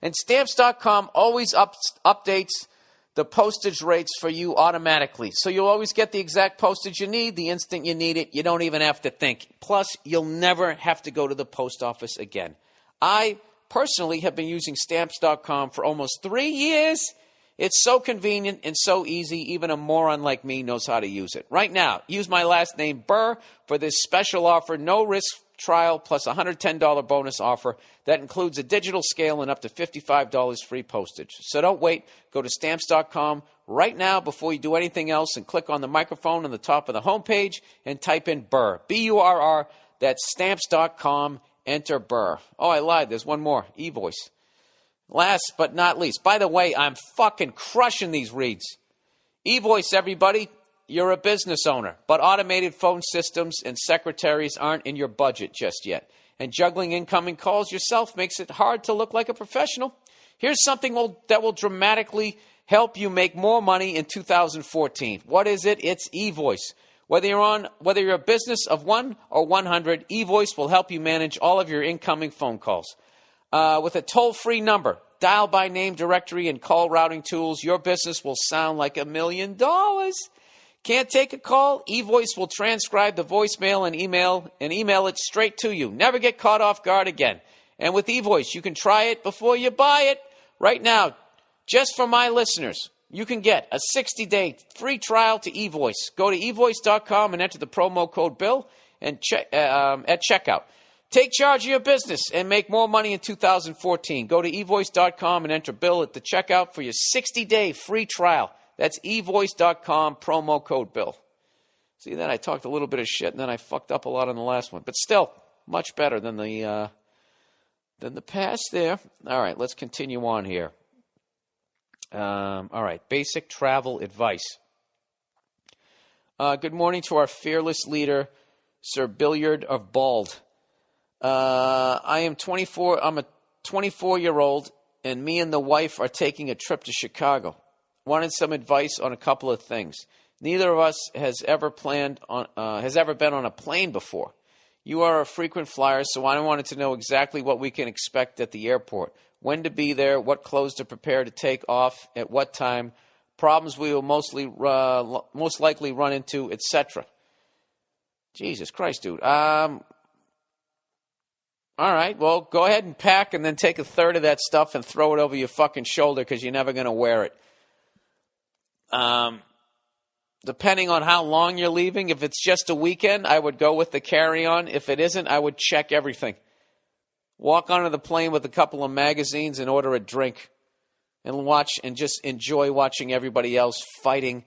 And Stamps.com always updates the postage rates for you automatically. So you'll always get the exact postage you need the instant you need it. You don't even have to think. Plus, you'll never have to go to the post office again. I personally have been using Stamps.com for almost 3 years. It's so convenient and so easy, even a moron like me knows how to use it. Right now, use my last name, Burr, for this special offer, no-risk trial plus a $110 bonus offer that includes a digital scale and up to $55 free postage. So don't wait. Go to Stamps.com right now before you do anything else and click on the microphone on the top of the homepage and type in Burr, B-U-R-R. That's Stamps.com. Enter Burr. Oh, I lied. There's one more. eVoice. Last but not least. By the way, I'm fucking crushing these reads. eVoice, everybody. You're a business owner, but automated phone systems and secretaries aren't in your budget just yet. And juggling incoming calls yourself makes it hard to look like a professional. Here's something that will dramatically help you make more money in 2014. What is it? It's eVoice. Whether you're a business of 1 or 100, eVoice will help you manage all of your incoming phone calls. With a toll-free number, dial-by-name directory, and call routing tools, your business will sound like $1 million. Can't take a call? eVoice will transcribe the voicemail and email it straight to you. Never get caught off guard again. And with eVoice, you can try it before you buy it. Right now, just for my listeners, you can get a 60-day free trial to eVoice. Go to eVoice.com and enter the promo code BILL and at checkout. Take charge of your business and make more money in 2014. Go to eVoice.com and enter BILL at the checkout for your 60-day free trial. That's eVoice.com, promo code BILL. See, then I talked a little bit of shit, and then I fucked up a lot on the last one. But still, much better than the past there. All right, let's continue on here. All right, basic travel advice. Good morning to our fearless leader, Sir Billiard of Bald. I'm a 24-year-old, and me and the wife are taking a trip to Chicago. Wanted some advice on a couple of things. Neither of us has ever been on a plane before. You are a frequent flyer, so I wanted to know exactly what we can expect at the airport. When to be there, what clothes to prepare to take off, at what time, problems we will most likely run into, etc. Jesus Christ, dude. All right, well, go ahead and pack and then take a third of that stuff and throw it over your fucking shoulder because you're never going to wear it. Depending on how long you're leaving, if it's just a weekend, I would go with the carry-on. If it isn't, I would check everything. Walk onto the plane with a couple of magazines and order a drink and watch and just enjoy watching everybody else fighting,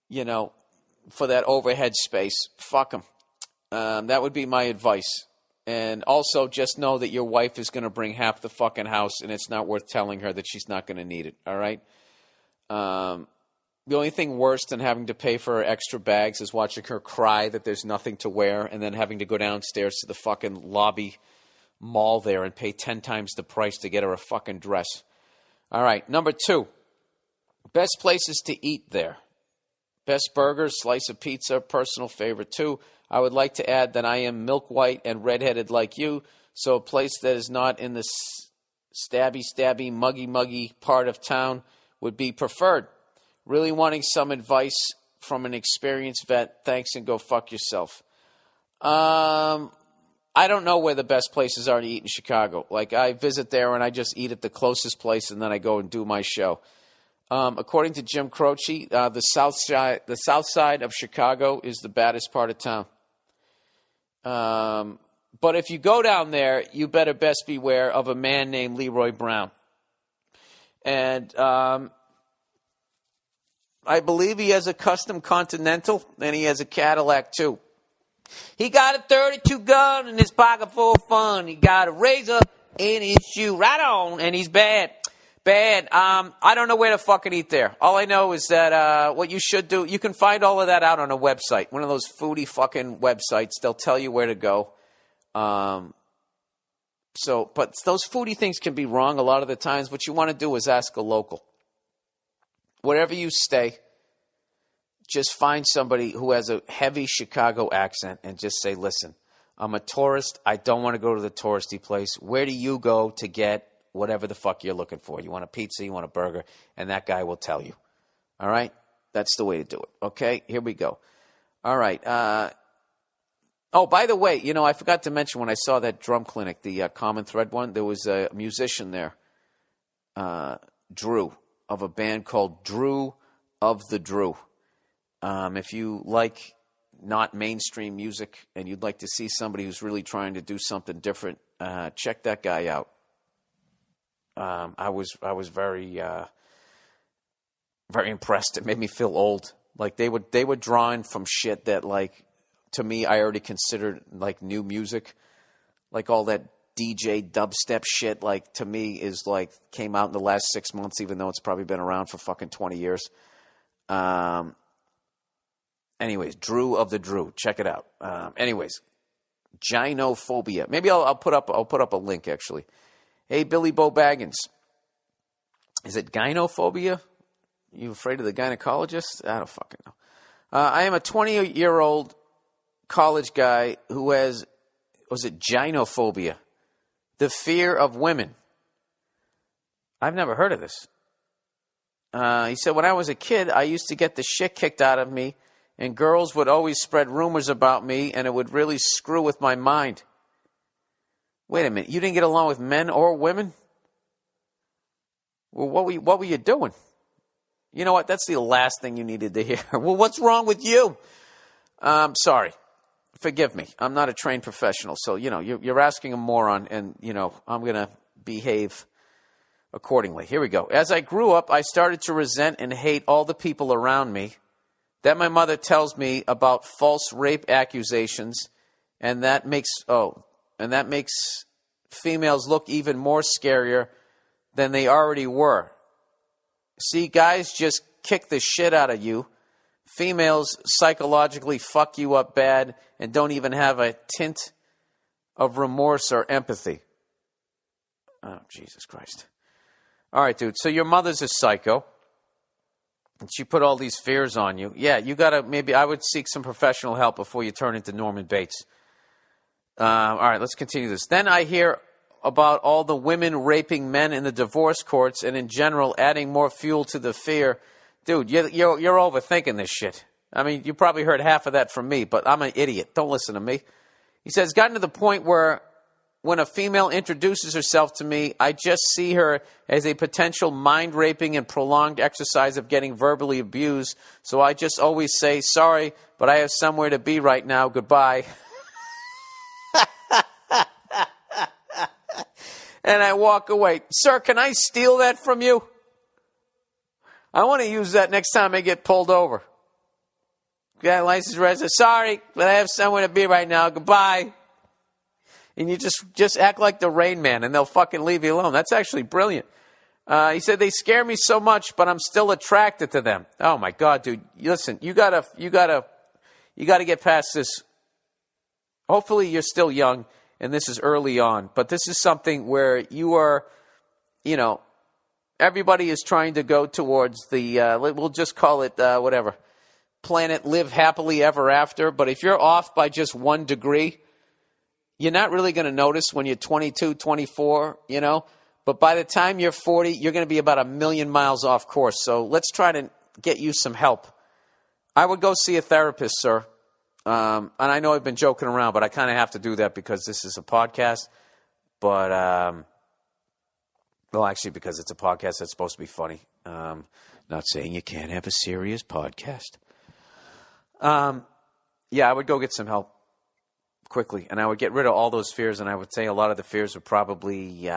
for that overhead space. Fuck them. That would be my advice. And also just know that your wife is going to bring half the fucking house and it's not worth telling her that she's not going to need it, all right? The only thing worse than having to pay for her extra bags is watching her cry that there's nothing to wear and then having to go downstairs to the fucking lobby mall there and pay 10 times the price to get her a fucking dress. All right, number 2, best places to eat there. Best burgers, slice of pizza, personal favorite too. I would like to add that I am milk white and redheaded like you, so a place that is not in the stabby, muggy part of town would be preferred. Really wanting some advice from an experienced vet. Thanks, and go fuck yourself. I don't know where the best places are to eat in Chicago. Like, I visit there and I just eat at the closest place, and then I go and do my show. According to Jim Croce, the south side of Chicago is the baddest part of town. But if you go down there, you better best beware of a man named Leroy Brown. And I believe he has a custom Continental, and he has a Cadillac too. He got a 32 gun in his pocket full of fun. He got a razor in his shoe. Right on, and he's bad. Bad. I don't know where to fucking eat there. All I know is that what you should do, you can find all of that out on a website. One of those foodie fucking websites. They'll tell you where to go. But those foodie things can be wrong a lot of the times. What you want to do is ask a local. Wherever you stay, just find somebody who has a heavy Chicago accent and just say, listen, I'm a tourist. I don't want to go to the touristy place. Where do you go to get whatever the fuck you're looking for? You want a pizza, you want a burger, and that guy will tell you. All right? That's the way to do it. Okay? Here we go. All right. Oh, by the way, I forgot to mention when I saw that drum clinic, the Common Thread one, there was a musician there, Drew, of a band called Drew of the Drew. If you like not mainstream music and you'd like to see somebody who's really trying to do something different, check that guy out. I was very very impressed. It made me feel old. Like they were drawing from shit that, like, to me, I already considered like new music. Like all that DJ dubstep shit, like, to me is like came out in the last 6 months, even though it's probably been around for fucking 20 years. Anyways, Drew of the Drew, check it out. Anyways, gynophobia. Maybe I'll put up a link actually. Hey, Billy Bo Baggins. Is it gynophobia? You afraid of the gynecologist? I don't fucking know. I am a 20-year-old college guy who has, was it gynophobia? The fear of women. I've never heard of this. He said, when I was a kid, I used to get the shit kicked out of me, and girls would always spread rumors about me, and it would really screw with my mind. Wait a minute, you didn't get along with men or women? Well, what were you doing? You know what? That's the last thing you needed to hear. Well, what's wrong with you? Sorry. Forgive me. I'm not a trained professional. So, you're asking a moron, and, I'm going to behave accordingly. Here we go. As I grew up, I started to resent and hate all the people around me. Then my mother tells me about false rape accusations, and that makes females look even more scarier than they already were. See, guys just kick the shit out of you. Females psychologically fuck you up bad and don't even have a tint of remorse or empathy. Oh, Jesus Christ. All right, dude. So your mother's a psycho, and she put all these fears on you. Yeah, you got to maybe I would seek some professional help before you turn into Norman Bates. All right, let's continue this. Then I hear about all the women raping men in the divorce courts and in general adding more fuel to the fear. Dude, you're overthinking this shit. I mean, you probably heard half of that from me, but I'm an idiot. Don't listen to me. He says, it's gotten to the point where when a female introduces herself to me, I just see her as a potential mind-raping and prolonged exercise of getting verbally abused. So I just always say, sorry, but I have somewhere to be right now. Goodbye. And I walk away. Sir, can I steal that from you? I want to use that next time I get pulled over. Got license resident. Sorry, but I have somewhere to be right now. Goodbye. And you just act like the Rain Man, and they'll fucking leave you alone. That's actually brilliant. He said, they scare me so much, but I'm still attracted to them. Oh my God, dude. Listen, you gotta get past this. Hopefully you're still young, and this is early on, but this is something where you are, everybody is trying to go towards the, we'll just call it, planet live happily ever after. But if you're off by just 1 degree, you're not really going to notice when you're 22, 24, But by the time you're 40, you're going to be about 1,000,000 miles off course. So let's try to get you some help. I would go see a therapist, sir. And I know I've been joking around, but I kind of have to do that because this is a podcast. But, well, actually, because it's a podcast that's supposed to be funny. Not saying you can't have a serious podcast. Yeah, I would go get some help quickly. And I would get rid of all those fears. And I would say a lot of the fears were probably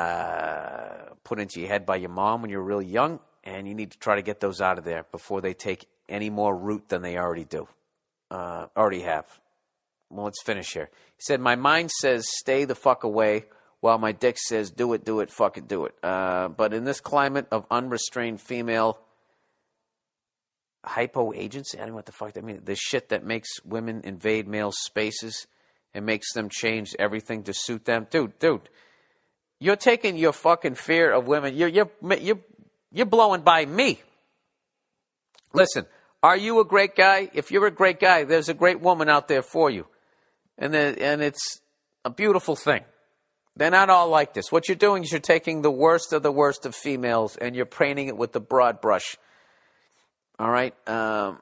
put into your head by your mom when you were really young. And you need to try to get those out of there before they take any more root than they already do. Already have. Well, let's finish here. He said, my mind says stay the fuck away, while my dick says do it, fucking do it. But in this climate of unrestrained female hypo-agency, I don't know what the fuck that means. The shit that makes women invade male spaces and makes them change everything to suit them. Dude, you're taking your fucking fear of women. You're blowing by me. Listen, are you a great guy? If you're a great guy, there's a great woman out there for you. And it's a beautiful thing. They're not all like this. What you're doing is you're taking the worst of females and you're painting it with the broad brush. All right? Oh,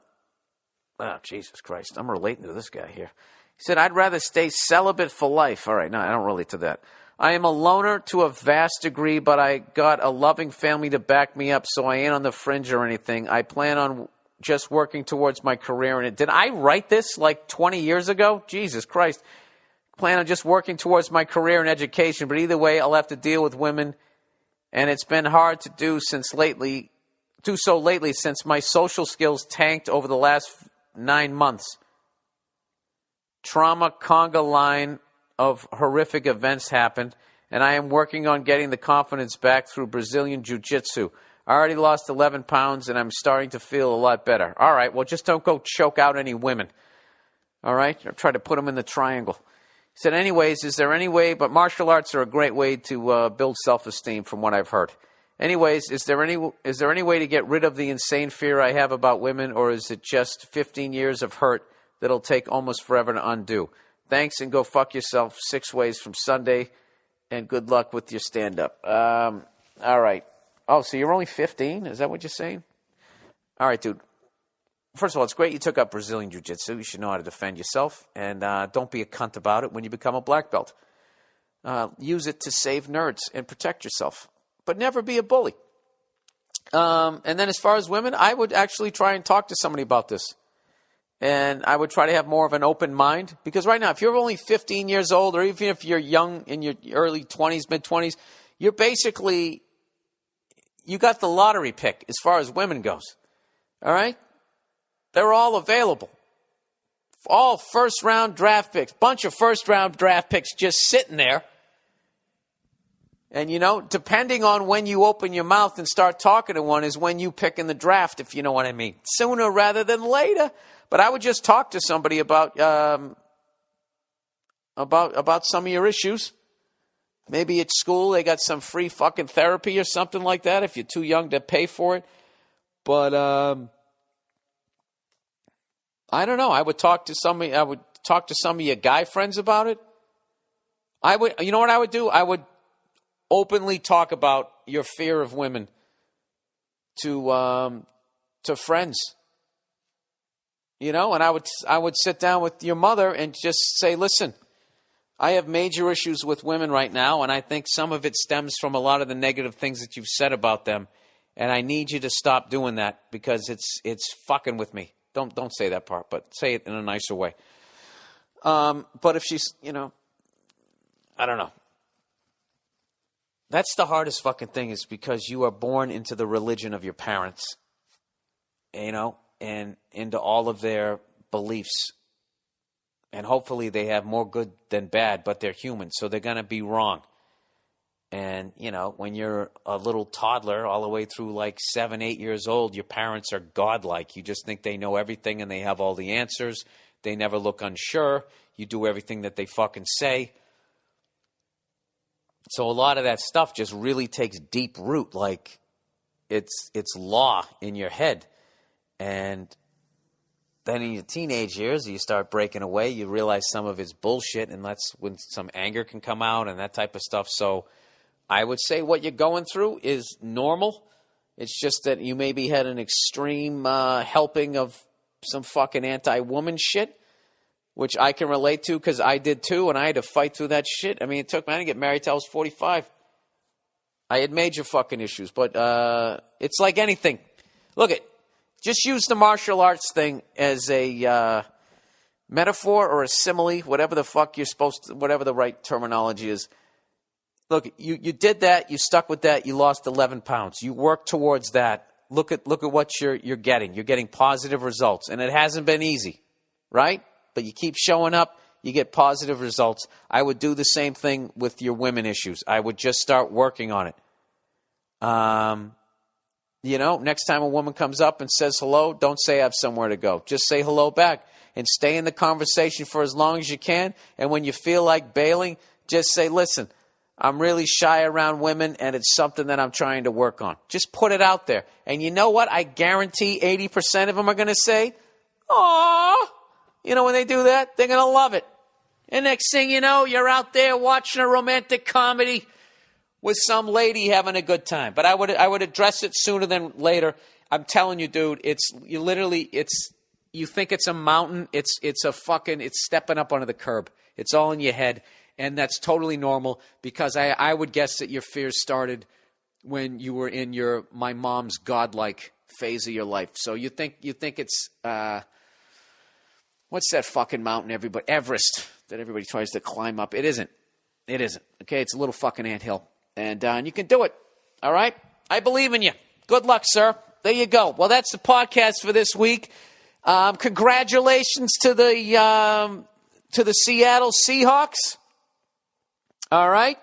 Jesus Christ. I'm relating to this guy here. He said, I'd rather stay celibate for life. All right, no, I don't relate to that. I am a loner to a vast degree, but I got a loving family to back me up, so I ain't on the fringe or anything. I plan on just working towards my career in it. Did I write this like 20 years ago? Jesus Christ. Plan on just working towards my career in education, but either way, I'll have to deal with women, and it's been hard to do so lately since my social skills tanked over the last 9 months. Trauma conga line of horrific events happened, and I am working on getting the confidence back through Brazilian Jiu-Jitsu. I already lost 11 pounds, and I'm starting to feel a lot better. All right, well, just don't go choke out any women. All right? Or try to put them in the triangle. He said, anyways, is there any way, but martial arts are a great way to build self-esteem from what I've heard. Anyways, is there any way to get rid of the insane fear I have about women, or is it just 15 years of hurt that'll take almost forever to undo? Thanks, and go fuck yourself 6 ways from Sunday, and good luck with your stand-up. All right. Oh, so you're only 15? Is that what you're saying? All right, dude. First of all, it's great you took up Brazilian Jiu-Jitsu. You should know how to defend yourself, and don't be a cunt about it when you become a black belt. Use it to save nerds and protect yourself, but never be a bully. And then as far as women, I would actually try and talk to somebody about this. And I would try to have more of an open mind. Because right now, if you're only 15 years old, or even if you're young in your early 20s, mid-20s, you're basically, you got the lottery pick as far as women goes. All right? They're all available. All first-round draft picks. Bunch of first-round draft picks just sitting there. And, you know, depending on when you open your mouth and start talking to one is when you pick in the draft, if you know what I mean. Sooner rather than later. But I would just talk to somebody about some of your issues. Maybe at school they got some free fucking therapy or something like that if you're too young to pay for it. But I don't know. I would talk to some of your guy friends about it. You know what I would do? I would openly talk about your fear of women to friends. You know, and I would sit down with your mother and just say, listen, I have major issues with women right now, and I think some of it stems from a lot of the negative things that you've said about them, and I need you to stop doing that because it's fucking with me. Don't say that part, but say it in a nicer way. But if she's, you know, I don't know. That's the hardest fucking thing is because you are born into the religion of your parents, you know, and into all of their beliefs. And hopefully they have more good than bad, but they're human, so they're going to be wrong. And, you know, when you're a little toddler all the way through like 7, 8 years old, your parents are godlike. You just think they know everything and they have all the answers. They never look unsure. You do everything that they fucking say. So a lot of that stuff just really takes deep root, like it's law in your head. And then in your teenage years, you start breaking away. You realize some of it's bullshit, and that's when some anger can come out and that type of stuff. So I would say what you're going through is normal. It's just that you maybe had an extreme helping of some fucking anti-woman shit, which I can relate to because I did too, and I had to fight through that shit. I mean, it took me, I didn't get married till I was 45. I had major fucking issues, but it's like anything. Look, just use the martial arts thing as a metaphor or a simile, whatever the fuck you're supposed to, whatever the right terminology is. Look, you did that, you stuck with that, you lost 11 pounds. You worked towards that. Look at what you're getting. You're getting positive results, and it hasn't been easy, right? But you keep showing up, you get positive results. I would do the same thing with your women issues. I would just start working on it. Next time a woman comes up and says hello, don't say I have somewhere to go. Just say hello back and stay in the conversation for as long as you can. And when you feel like bailing, just say, listen, I'm really shy around women, and it's something that I'm trying to work on. Just put it out there. And you know what? I guarantee 80% of them are going to say, aw. When they do that, they're going to love it. And next thing you know, you're out there watching a romantic comedy with some lady having a good time. But I would address it sooner than later. I'm telling you, dude, you think it's a mountain, it's stepping up onto the curb. It's all in your head. And that's totally normal because I would guess that your fears started when you were in your my mom's godlike phase of your life. So you think it's what's that fucking mountain Everest that everybody tries to climb up? It isn't. Okay, it's a little fucking anthill. And you can do it. All right? I believe in you. Good luck, sir. There you go. Well, that's the podcast for this week. Congratulations to the Seattle Seahawks. All right?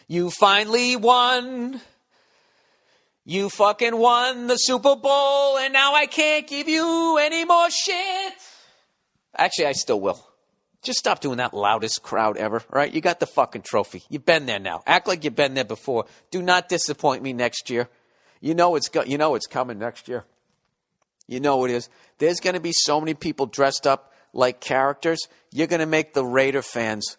You finally won. You fucking won the Super Bowl, and now I can't give you any more shit. Actually, I still will. Just stop doing that loudest crowd ever, all right? You got the fucking trophy. You've been there now. Act like you've been there before. Do not disappoint me next year. You know it's coming next year. You know it is. There's going to be so many people dressed up like characters. You're going to make the Raider fans.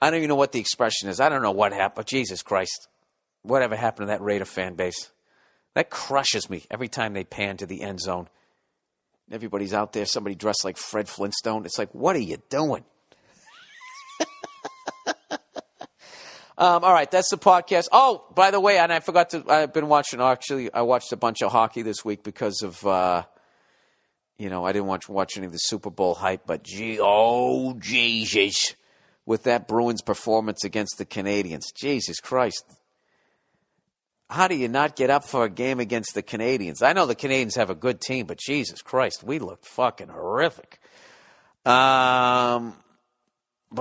I don't even know what the expression is. I don't know what happened. Jesus Christ. Whatever happened to that Raider fan base? That crushes me every time they pan to the end zone. Everybody's out there, somebody dressed like Fred Flintstone. It's like, what are you doing? All right, that's the podcast. Oh, by the way, and I've been watching, I watched a bunch of hockey this week because of, I didn't watch any of the Super Bowl hype, but Jesus, with that Bruins performance against the Canadians. Jesus Christ. How do you not get up for a game against the Canadians? I know the Canadians have a good team, but Jesus Christ, we looked fucking horrific. But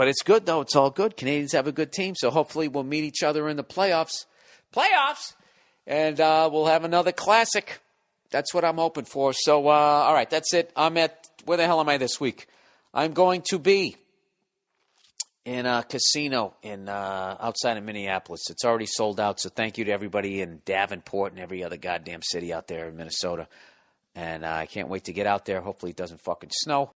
it's good, though. It's all good. Canadians have a good team, so hopefully we'll meet each other in the playoffs. And we'll have another classic. That's what I'm hoping for. So, all right, that's it. Where the hell am I this week? I'm going to be in a casino outside of Minneapolis. It's already sold out, so thank you to everybody in Davenport and every other goddamn city out there in Minnesota. And I can't wait to get out there. Hopefully it doesn't fucking snow.